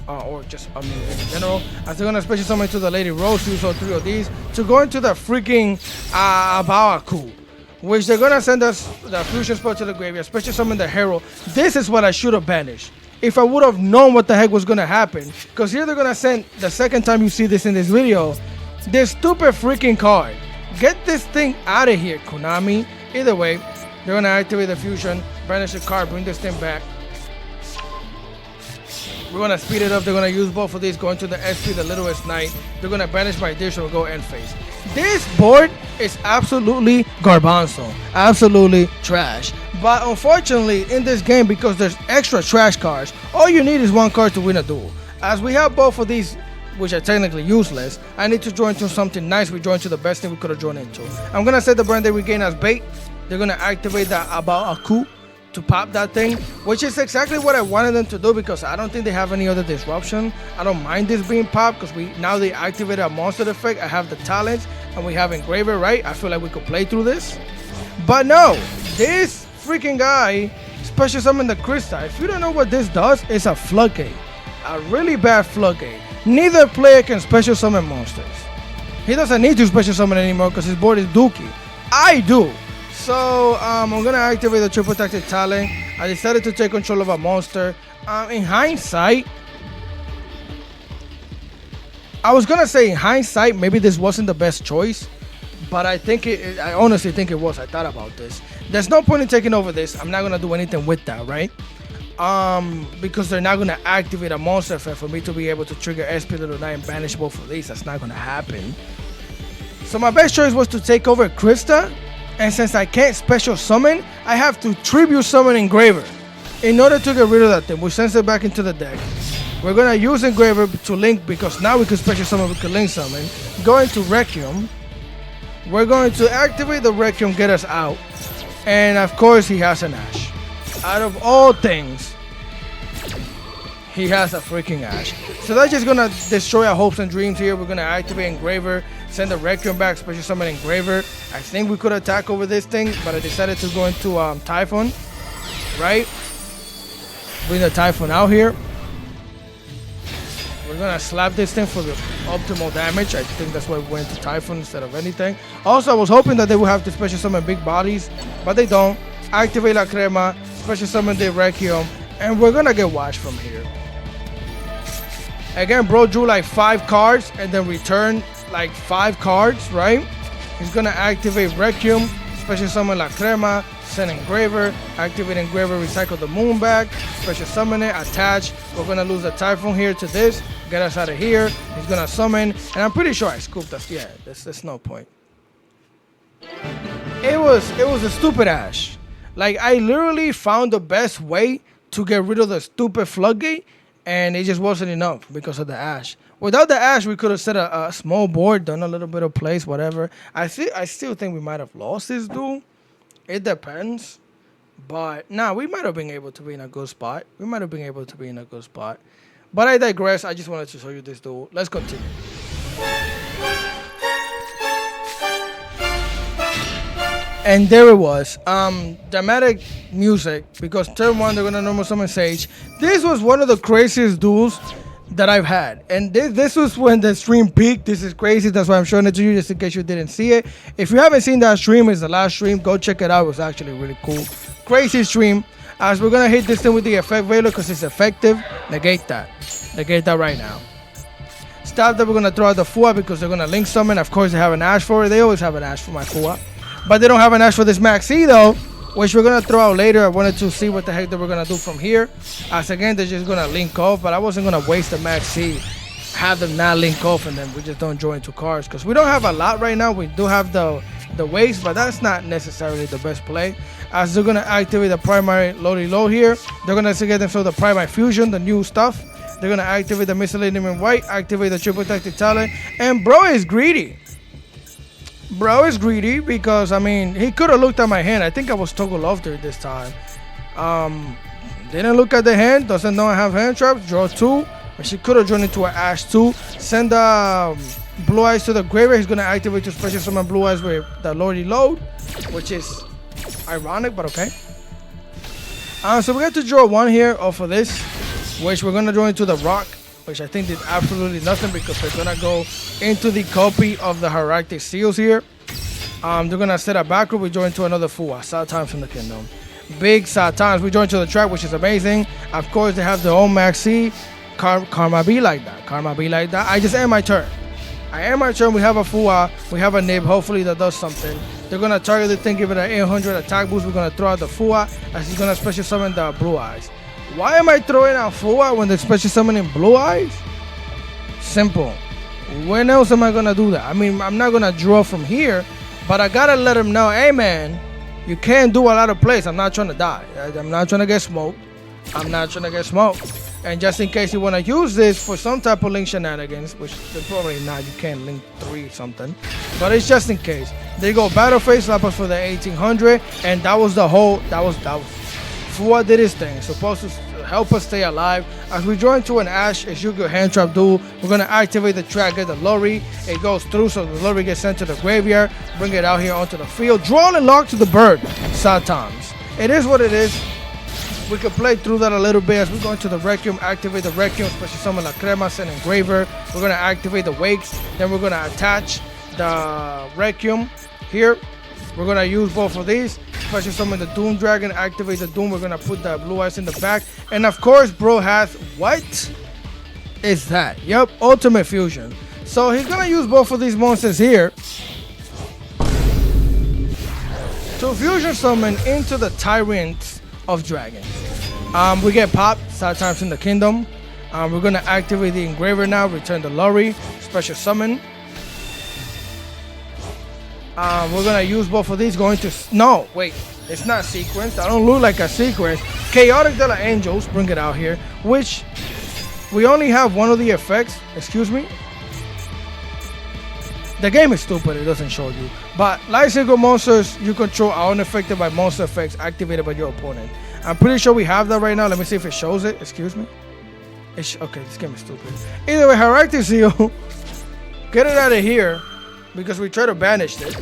Or just, I mean, in general. As they're gonna special summon to the Lady Rose, use all 3 of these to go into the freaking Abaku, which they're gonna send us the fusion spell to the graveyard, special summon the Herald. This is what I should have banished if I would have known what the heck was gonna happen. Because here they're gonna send, the second time you see this in this video, this stupid freaking card. Get this thing out of here, Konami. Either way, they're gonna activate the fusion, banish the card, bring this thing back. We're gonna speed it up. They're gonna use both of these, going to the SP, the Littlest Knight. They're gonna banish my dish or go end phase. This board is absolutely garbanzo, absolutely trash. But unfortunately, in this game, because there's extra trash cards, all you need is one card to win a duel. As we have both of these, which are technically useless, I need to draw into something nice. We draw into the best thing we could have drawn into. I'm gonna set the Brand They Regain as bait. They're gonna activate the About Aku to pop that thing, which is exactly what I wanted them to do, because I don't think they have any other disruption. I don't mind this being popped, because now they activated a monster effect. I have the talents and we have Engraver, right? I feel like we could play through this. But no, this freaking guy special summon the Krista. If you don't know what this does, it's a Floodgate, a really bad Floodgate. Neither player can special summon monsters. He doesn't need to special summon anymore because his board is dookie. I do. So I'm gonna activate the triple tactic talent. I decided to take control of a monster. In hindsight, I was gonna say in hindsight maybe this wasn't the best choice, but I think I honestly think it was. I thought about this. There's no point in taking over this. I'm not gonna do anything with that, right? Because they're not gonna activate a monster effect for me to be able to trigger SP level 9 and banish both of these. That's not gonna happen. So my best choice was to take over Krista, and since I can't special summon, I have to tribute summon Engraver in order to get rid of that thing. We send it back into the deck. We're gonna use Engraver to link because now we can special summon, we can link summon. Go into Requiem. We're going to activate the Requiem, get us out. And of course he has an Ash. Out of all things, he has a freaking Ash. So that's just gonna destroy our hopes and dreams here. We're gonna activate Engraver, send the Requiem back, special summon Engraver. I think we could attack over this thing, but I decided to go into Typhon, right? Bring the Typhon out here. We're gonna slap this thing for the optimal damage. I think that's why we went to Typhon instead of anything. Also, I was hoping that they would have to special summon big bodies, but they don't. Activate La Crema, special summon the Requiem, and we're gonna get washed from here. Again, bro drew like 5 cards and then returned like 5 cards, right? He's gonna activate Requiem, special summon La Crema, send Engraver, activate Engraver, recycle the moon back, special summon it, attach. We're gonna lose the Typhon here to this, get us out of here. He's gonna summon, and I'm pretty sure I scooped us. Yeah, there's no point. It was a stupid Ash. Like, I literally found the best way to get rid of the stupid floodgate, and it just wasn't enough because of the Ash. Without the Ash, we could have set a small board, done a little bit of plays, whatever. I still think we might have lost this duel. It depends. But, nah, we might have been able to be in a good spot. But I digress. I just wanted to show you this duel. Let's continue. And there it was. Dramatic music, because turn 1 they're gonna normal summon Sage. This was one of the craziest duels that I've had, and this was when the stream peaked. This is crazy. That's why I'm showing it to you, just in case you didn't see it. If you haven't seen that stream, it's the last stream. Go check it out. It was actually really cool. Crazy stream. As we're gonna hit this thing with the effect Veiler because it's effective. Negate that right now. Stop that. We're gonna throw out the Fua because they're gonna link summon. Of course they have an Ash for it. They always have an Ash for my Fua. But they don't have an Ash for this Maxi though, which we're gonna throw out later. I wanted to see what the heck that we're gonna do from here. As again, they're just gonna link off, but I wasn't gonna waste the Maxi, have them not link off, and then we just don't join 2 cards because we don't have a lot right now. We do have the waste, but that's not necessarily the best play. As they're gonna activate the primary loady load here, they're gonna get themselves the primary fusion, the new stuff. They're gonna activate the miscellaneous in white, activate the triple tactic talent, and bro is greedy. Bro is greedy because, I mean, he could have looked at my hand. I think I was toggle off there this time. Didn't look at the hand. Doesn't know I have hand traps. Draw 2. But she could have drawn into an Ash 2. Send Blue Eyes to the graveyard. He's going to activate to special summon Blue Eyes with the Lordy Load, which is ironic, but okay. So we got to draw 1 here off of this, which we're going to draw into the Rock, which I think did absolutely nothing because they're going to go into the copy of the Heractic Seals here. They're going to set a back row. We join to another Fua. Satans from the Kingdom. Big Satans. We join to the track, which is amazing. Of course, they have their own Maxi. Karma be like that. I just end my turn. We have a Fua. We have a Nib. Hopefully that does something. They're going to target the thing, give it an 800 attack boost. We're going to throw out the Fua as he's going to special summon the Blue Eyes. Why am I throwing out Fua when they're special summoning Blue Eyes? Simple. When else am I going to do that? I mean, I'm not going to draw from here, but I got to let him know, hey, man, you can't do a lot of plays. I'm not trying to die. I'm not trying to get smoked. And just in case you want to use this for some type of link shenanigans, which they're probably not, you can't link 3 something, but it's just in case. They go battle phase, slap us for the 1800, and that was the whole, that was Fua did his thing. Supposed to help us stay alive. As we join to an Ash, as you go hand trap duel, we're going to activate the track, get the Lorry. It goes through, so the Lorry gets sent to the graveyard. Bring it out here onto the field. Drawn and locked to the bird. Satans. It is what it is. We can play through that a little bit as we go into the Requiem, activate the Requiem, special summon La Crema, send Engraver. We're going to activate the Wakes, then we're going to attach the Requiem here. We're going to use both of these, special summon the Doom Dragon, activate the Doom. We're going to put the Blue Eyes in the back. And of course, bro has, what is that? Yep, Ultimate Fusion. So he's going to use both of these monsters here to fusion summon into the Tyrants of Dragons. We get Pop, Sad Times in the Kingdom. We're gonna activate the Engraver now, return the Lorry, special summon. We're gonna use both of these, going to, no, wait, it's not sequence, that don't look like a sequence. Chaotic de la Angels, bring it out here, which we only have one of the effects, excuse me. The game is stupid, it doesn't show you. But light single monsters you control are unaffected by monster effects activated by your opponent. I'm pretty sure we have that right now. Let me see if it shows it. Excuse me. Okay, this game is stupid. Either way, Heractic Seal, get it out of here because we tried to banish it.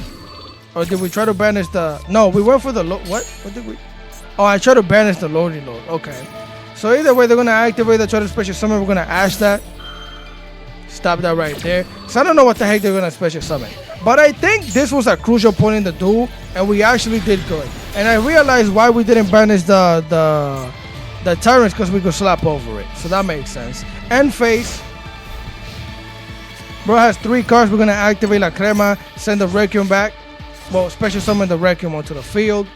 Or did we try to banish the... No, we went for the... What? What did we... Oh, I tried to banish the Lordy Lord. Okay. So either way, they're going to activate the Try to Special Summon. We're going to ash that. Stop that right there. So I don't know what the heck they're going to Special Summon. But I think this was a crucial point in the duel. And we actually did good. And I realized why we didn't banish the Tyrants, because we could slap over it. So that makes sense. End phase. Bro has 3 cards. We're going to activate La Crema. Send the Requiem back. Well, special summon the Requiem onto the field.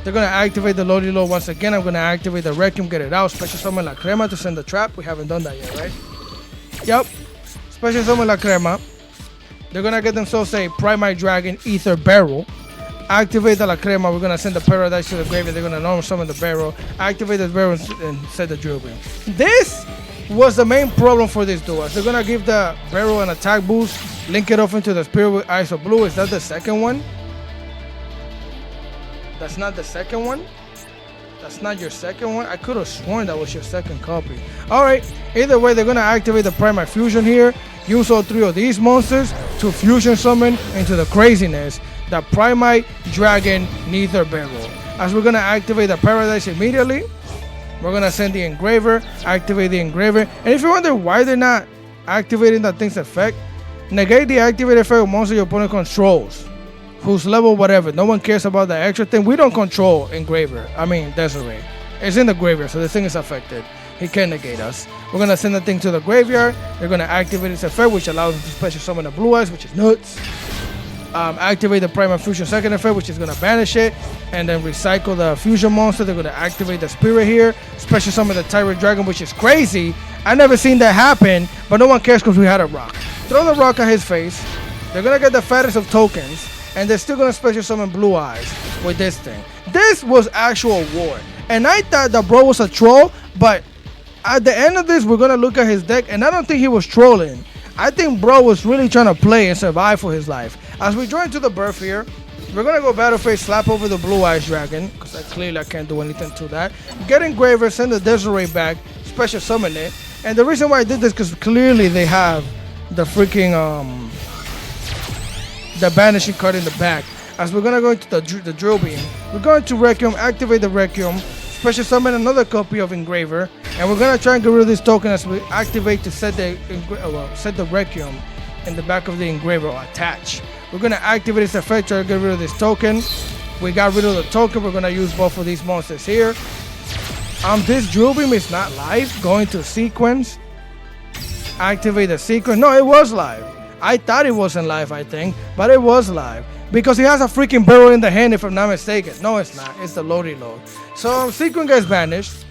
They're going to activate the Lordy Lord once again. I'm going to activate the Requiem, get it out. Special summon La Crema to send the trap. We haven't done that yet, right? Yep. Special summon La Crema. They're going to get themselves a Primite Dragon Ether Barrel. Activate the La Crema. We're going to send the Paradise to the graveyard. They're going to normal summon the barrel. Activate the barrel and set the Drill Beam. This was the main problem for this duel. They're going to give the barrel an attack boost. Link it off into the Spirit with Eyes of Blue. Is that the second one? That's not the second one? That's not your second one? I could have sworn that was your second copy. Alright, either way, they're going to activate the Primite Fusion here. Use all 3 of these monsters to fusion summon into the craziness the Primite Dragon Nether Barrel. As we're going to activate the Paradise immediately, we're going to send the Engraver, activate the Engraver. And if you wonder why they're not activating that thing's effect, negate the activated effect of monster your opponent controls. Whose level, whatever. No one cares about the extra thing. We don't control Engraver. I mean, Desiree. It's in the graveyard, so the thing is affected. He can't negate us. We're going to send the thing to the graveyard. They're going to activate its effect, which allows them to special summon the Blue Eyes, which is nuts. Activate the Primate Fusion second effect, which is going to banish it. And then recycle the Fusion monster. They're going to activate the Spirit here. Special summon the Tyrant Dragon, which is crazy. I never seen that happen, but no one cares because we had a rock. Throw the rock at his face. They're going to get the fattest of tokens. And they're still going to special summon Blue Eyes with this thing. This was actual war. And I thought that bro was a troll, but at the end of this, we're going to look at his deck. And I don't think he was trolling. I think bro was really trying to play and survive for his life. As we join to the birth here, we're going to go battle phase, slap over the Blue Eyes Dragon, because I can't do anything to that. Get Engraver, send the Desiree back, special summon it. And the reason why I did this, because clearly they have the freaking, the banishing card in the back. As we're going to go into the Drill Beam, we're going to Requiem, activate the Requiem, special summon another copy of Engraver, and we're going to try and get rid of this token as we activate to set the Requiem in the back of the Engraver or attach. We're going to activate this effect, try to get rid of this token. We got rid of the token. We're going to use both of these monsters here. This Drill Beam is not live. Going to sequence. Activate the sequence. No, it was live. I thought it wasn't live, I think, but it was live. Because he has a freaking barrel in the hand, if I'm not mistaken. No, it's not. It's the Lordy Lord. So, sequence gets banished.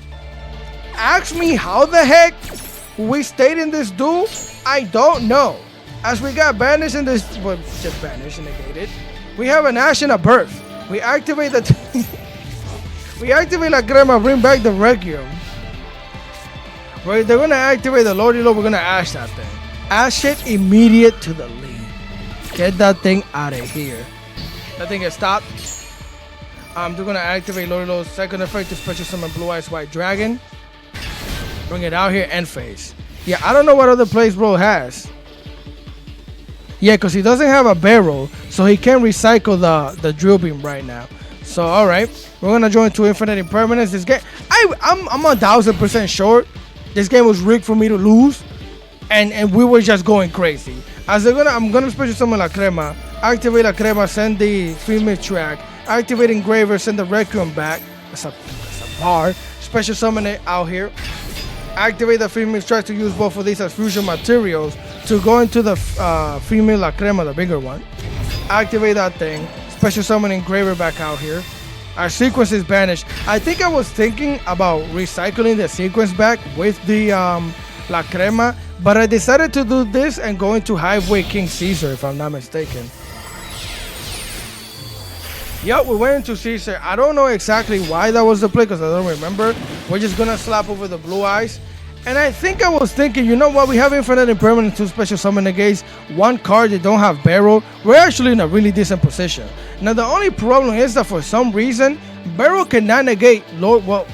Ask me how the heck we stayed in this duel? I don't know. As we got banished in this... Well, just banished and negated. We have an Ash and a Birth. We activate the... we activate La Crema, bring back the Requiem. Right, they're going to activate the Lordy Lord. We're going to Ash that thing. Ash it immediate to the lead. Get that thing out of here. That thing gets stopped. They're going to activate Lordy Lord's second effect to special summon Blue Eyes White Dragon. Bring it out here, end phase. Yeah, I don't know what other place bro has. Yeah, because he doesn't have a barrel, so he can't recycle the Drill Beam right now. So, alright. We're going to join to Infinite Impermanence. This game, I'm 1000% sure this game was rigged for me to lose. And we were just going crazy. As I'm gonna special summon La Crema, activate La Crema, send the female track, activate Engraver, send the Requiem back. That's a bar. Special summon it out here. Activate the female track to use both of these as fusion materials to go into the female La Crema, the bigger one. Activate that thing. Special summon Engraver back out here. Our sequence is banished. I think I was thinking about recycling the sequence back with the La Crema, but I decided to do this and go into Highway King Caesar, if I'm not mistaken. Yep, we went into Caesar. I don't know exactly why that was the play because I don't remember. We're just gonna slap over the Blue Eyes. And I think I was thinking, you know what? We have Infinite Impermanence, 2 special summon negates, 1 card that don't have barrel. We're actually in a really decent position. Now the only problem is that for some reason, barrel cannot negate Lord. Well,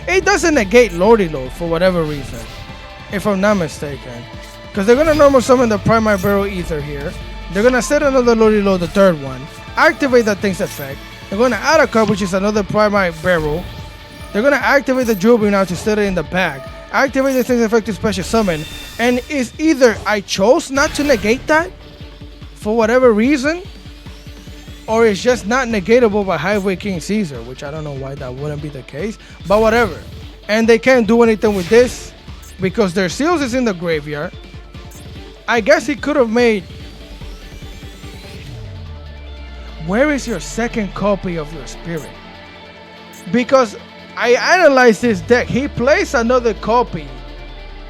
it doesn't negate Lordy Lord for whatever reason, if I'm not mistaken. Because they're gonna normal summon the Primary Barrel Ether here. They're gonna set another Lordy Lord, the 3rd one. Activate that thing's effect. They're gonna add a card, which is another Primary Barrel. They're gonna activate the Drill Beam now to set it in the bag. Activate the thing's effect to special summon. And it's either I chose not to negate that for whatever reason, or it's just not negatable by Highway King Caesar, which I don't know why that wouldn't be the case, but whatever. And they can't do anything with this because their seals is in the graveyard. I guess he could have made... Where is your 2nd copy of your spirit? Because I analyzed this deck. He plays another copy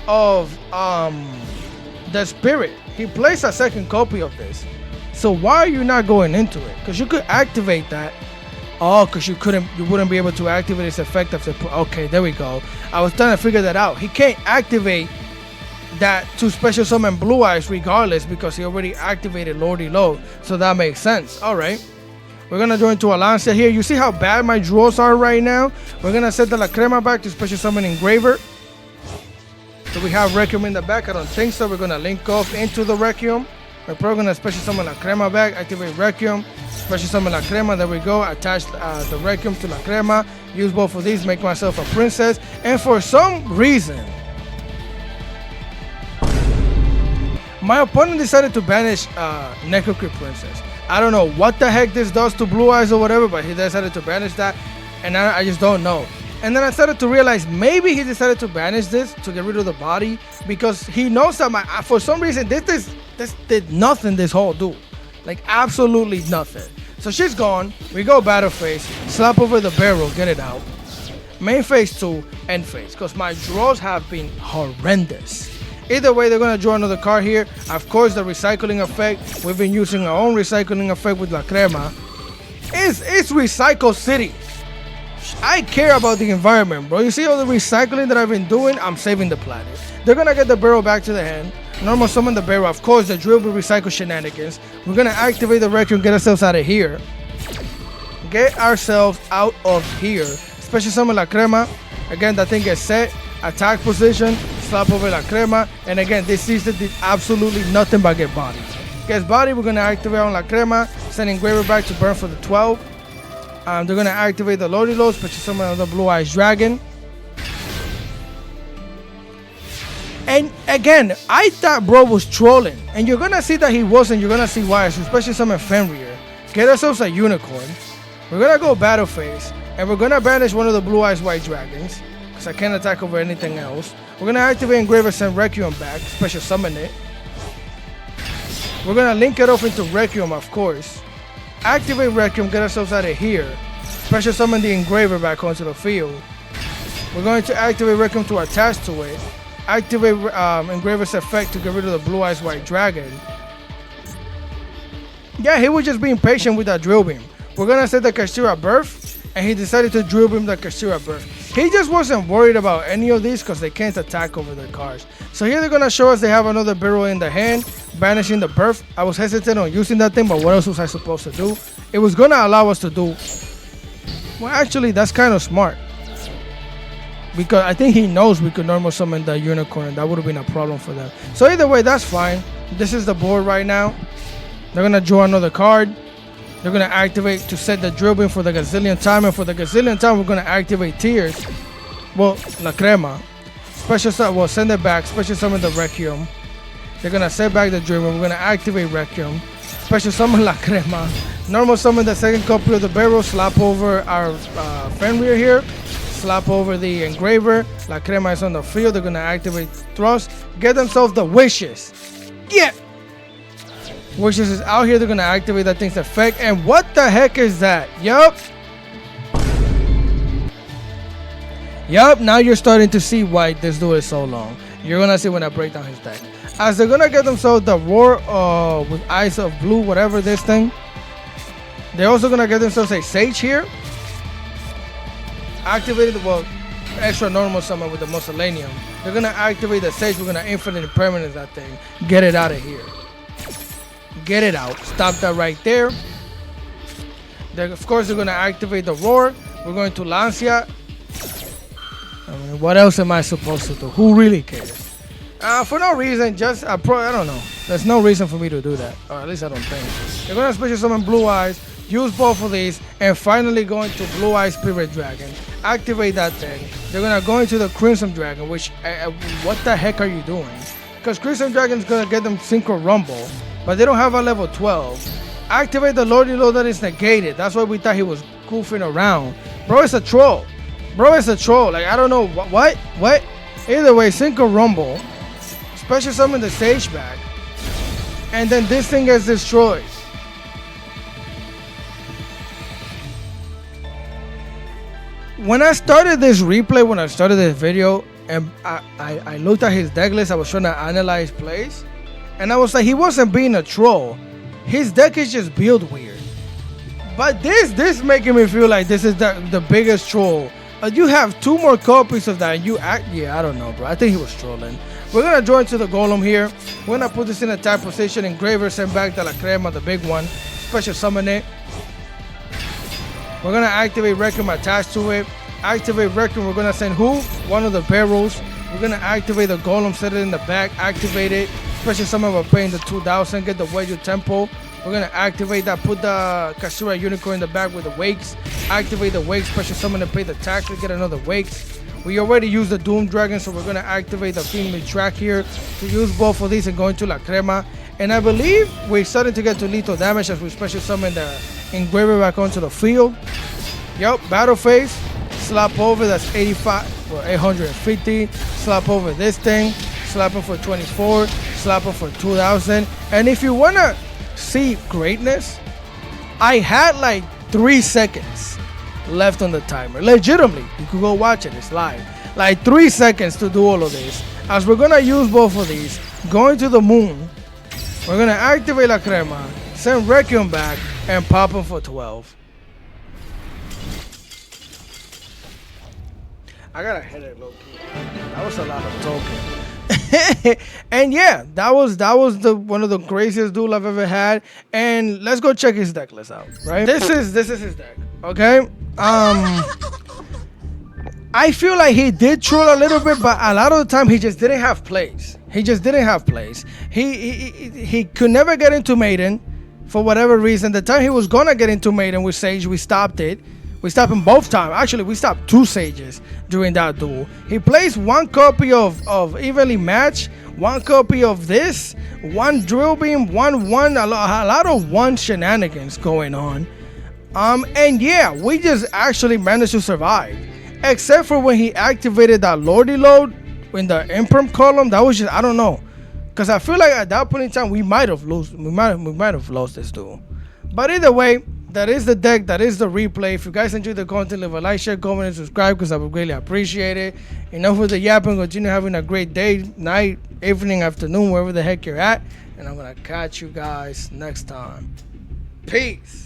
of the spirit. He plays a 2nd copy of this. So why are you not going into it? Because you could activate that. Oh, because you wouldn't be able to activate its effect after. Okay, there we go. I was trying to figure that out. He can't activate that to special summon Blue Eyes regardless because he already activated Lordy Low. So that makes sense. All right. We're going to go into Alancia here. You see how bad my draws are right now? We're going to set the La Crema back to special summon Engraver. Do we have Requiem in the back? I don't think so. We're going to link off into the Requiem. We're probably going to special summon La Crema back. Activate Requiem. Special summon La Crema. There we go. Attach the Requiem to La Crema. Use both of these. Make myself a princess. And for some reason, my opponent decided to banish Necrocrypt Princess. I don't know what the heck this does to Blue Eyes or whatever, but he decided to banish that, and I just don't know. And then I started to realize maybe he decided to banish this to get rid of the body because he knows that for some reason this did nothing this whole duel, like absolutely nothing. So she's gone. We go battle phase, slap over the barrel, get it out. Main phase 2, end phase, because my draws have been horrendous. Either way, they're going to draw another card here. Of course, the recycling effect. We've been using our own recycling effect with La Crema. It's Recycle City. I care about the environment, bro. You see all the recycling that I've been doing? I'm saving the planet. They're going to get the barrel back to the hand. Normal summon the barrel. Of course, the drill will recycle shenanigans. We're going to activate the Requiem, get ourselves out of here. Get ourselves out of here. Special summon La Crema. Again, that thing gets set. Attack position, slap over La Crema, and again, this season did absolutely nothing but get bodied. Gets body, we're going to activate on La Crema, send Engraver back to burn for the 12. They're going to activate the Lordy Low, special summon of the Blue Eyes Dragon. And again, I thought bro was trolling, and you're going to see that he wasn't. You're going to see why. So special summon Fenrir, get ourselves a Unicorn. We're going to go battle phase, and we're going to banish one of the Blue Eyes White Dragons. I can't attack over anything else. We're going to activate Engraver, send Requiem back, special summon it. We're going to link it off into Requiem, of course. Activate Requiem, get ourselves out of here. Special summon the Engraver back onto the field. We're going to activate Requiem to attach to it. Activate Engraver's effect to get rid of the Blue Eyes White Dragon. Yeah, he was just being patient with that Drill Beam. We're going to set the Kashira Birth, and he decided to Drill Beam the Kashira Birth. He just wasn't worried about any of these because they can't attack over their cards. So here they're going to show us they have another barrel in the hand, banishing the birth. I was hesitant on using that thing, but what else was I supposed to do? It was going to allow us to do... Well, actually, that's kind of smart. Because I think he knows we could normal summon the Unicorn, and that would have been a problem for them. So either way, that's fine. This is the board right now. They're going to draw another card. They're going to activate to set the Drill Beam for the gazillion time. And for the gazillion time, we're going to activate Tears. Well, La Crema. Special summon, well, send it back. Special summon the Requiem. They're going to set back the Drill Beam. We're going to activate Requiem. Special summon La Crema. Normal summon the 2nd copy of the barrel. Slap over our Fenrir here. Slap over the Engraver. La Crema is on the field. They're going to activate Thrust. Get themselves the wishes. Yeah. which is out here. They're gonna activate that thing's effect. And what the heck is that? Yup. Yup, now you're starting to see why this duel is so long. You're gonna see when I break down his deck. As they're gonna get themselves the Roar with Eyes of Blue, whatever this thing. They're also gonna get themselves a Sage here. Activated, well, extra normal summon with the Musceleum. They're gonna activate the Sage. We're gonna infinite permanence that thing. Get it out of here. Get it out. Stop that right there. Of course, they're gonna activate the Roar. We're going to Lancia. I mean, what else am I supposed to do? Who really cares? For no reason, just I don't know. There's no reason for me to do that, or at least I don't think. They're gonna special summon Blue Eyes, use both of these, and finally go into Blue Eyes Spirit Dragon. Activate that thing. They're gonna go into the Crimson Dragon, which what the heck are you doing? Because Crimson Dragon is gonna get them Synchro Rumble, but they don't have a level 12. Activate the Lordy Load that is negated. That's why we thought he was goofing around. Bro, it's a troll. Bro, it's a troll. Like, I don't know. What? Either way, Synchro Rumble. Special summon the Sage back. And then this thing gets destroyed. When I started this replay, when I started this video, and I looked at his deck list, I was trying to analyze plays. And I was like, he wasn't being a troll. His deck is just built weird. But this making me feel like this is the biggest troll. You have 2 more copies of that. Yeah, I don't know, bro. I think he was trolling. We're gonna join to the Golem here. We're gonna put this in attack position. Engraver, send back the La Crema, the big one. Special summon it. We're gonna activate Requiem attached to it. Activate Requiem. We're gonna send who? One of the barrels. We're gonna activate the Golem, set it in the back, activate it. Special summon, we're paying the 2000. Get the Wedge Temple. We're gonna activate that, put the Kashura Unicorn in the back with the Wakes. Activate the Wakes, special summon and pay the tax to get another Wakes. We already used the Doom Dragon, so we're gonna activate the Fiendly Track here to use both of these and go into La Crema. And I believe we're starting to get to lethal damage as we special summon the Engraver back onto the field. Yup, battle phase. Slap over, that's 85 or 850. Slap over this thing. Slap him for 24. Slap him for 2000. And if you wanna see greatness, I had like 3 seconds left on the timer. Legitimately, you could go watch it, it's live. Like 3 seconds to do all of this. As we're gonna use both of these, going to the moon, we're gonna activate La Crema, send Requiem back, and pop him for 12. I got a headache, low key. That was a lot of talking. And yeah, that was the one of the craziest duel I've ever had. And let's go check his deck list out. Right, this is his deck. Okay. I feel like he did troll a little bit, but a lot of the time he just didn't have plays. He could never get into Maiden for whatever reason. The time he was gonna get into Maiden with Sage, we stopped it. We stopped him both times. Actually, we stopped 2 Sages during that duel. He plays 1 copy of Evenly Match, 1 copy of this, 1 Drill Beam, 1-1, a lot of 1 shenanigans going on. And yeah, we just actually managed to survive. Except for when he activated that Lordy Load in the Imperm column. That was just, I don't know. Because I feel like at that point in time, we might have lost this duel. But either way, that is the deck, that is the replay. If you guys enjoyed the content, leave a like, share, comment, and subscribe because I would greatly appreciate it. Enough with the yapping. Continue having a great day, night, evening, afternoon, wherever the heck you're at. And I'm going to catch you guys next time. Peace.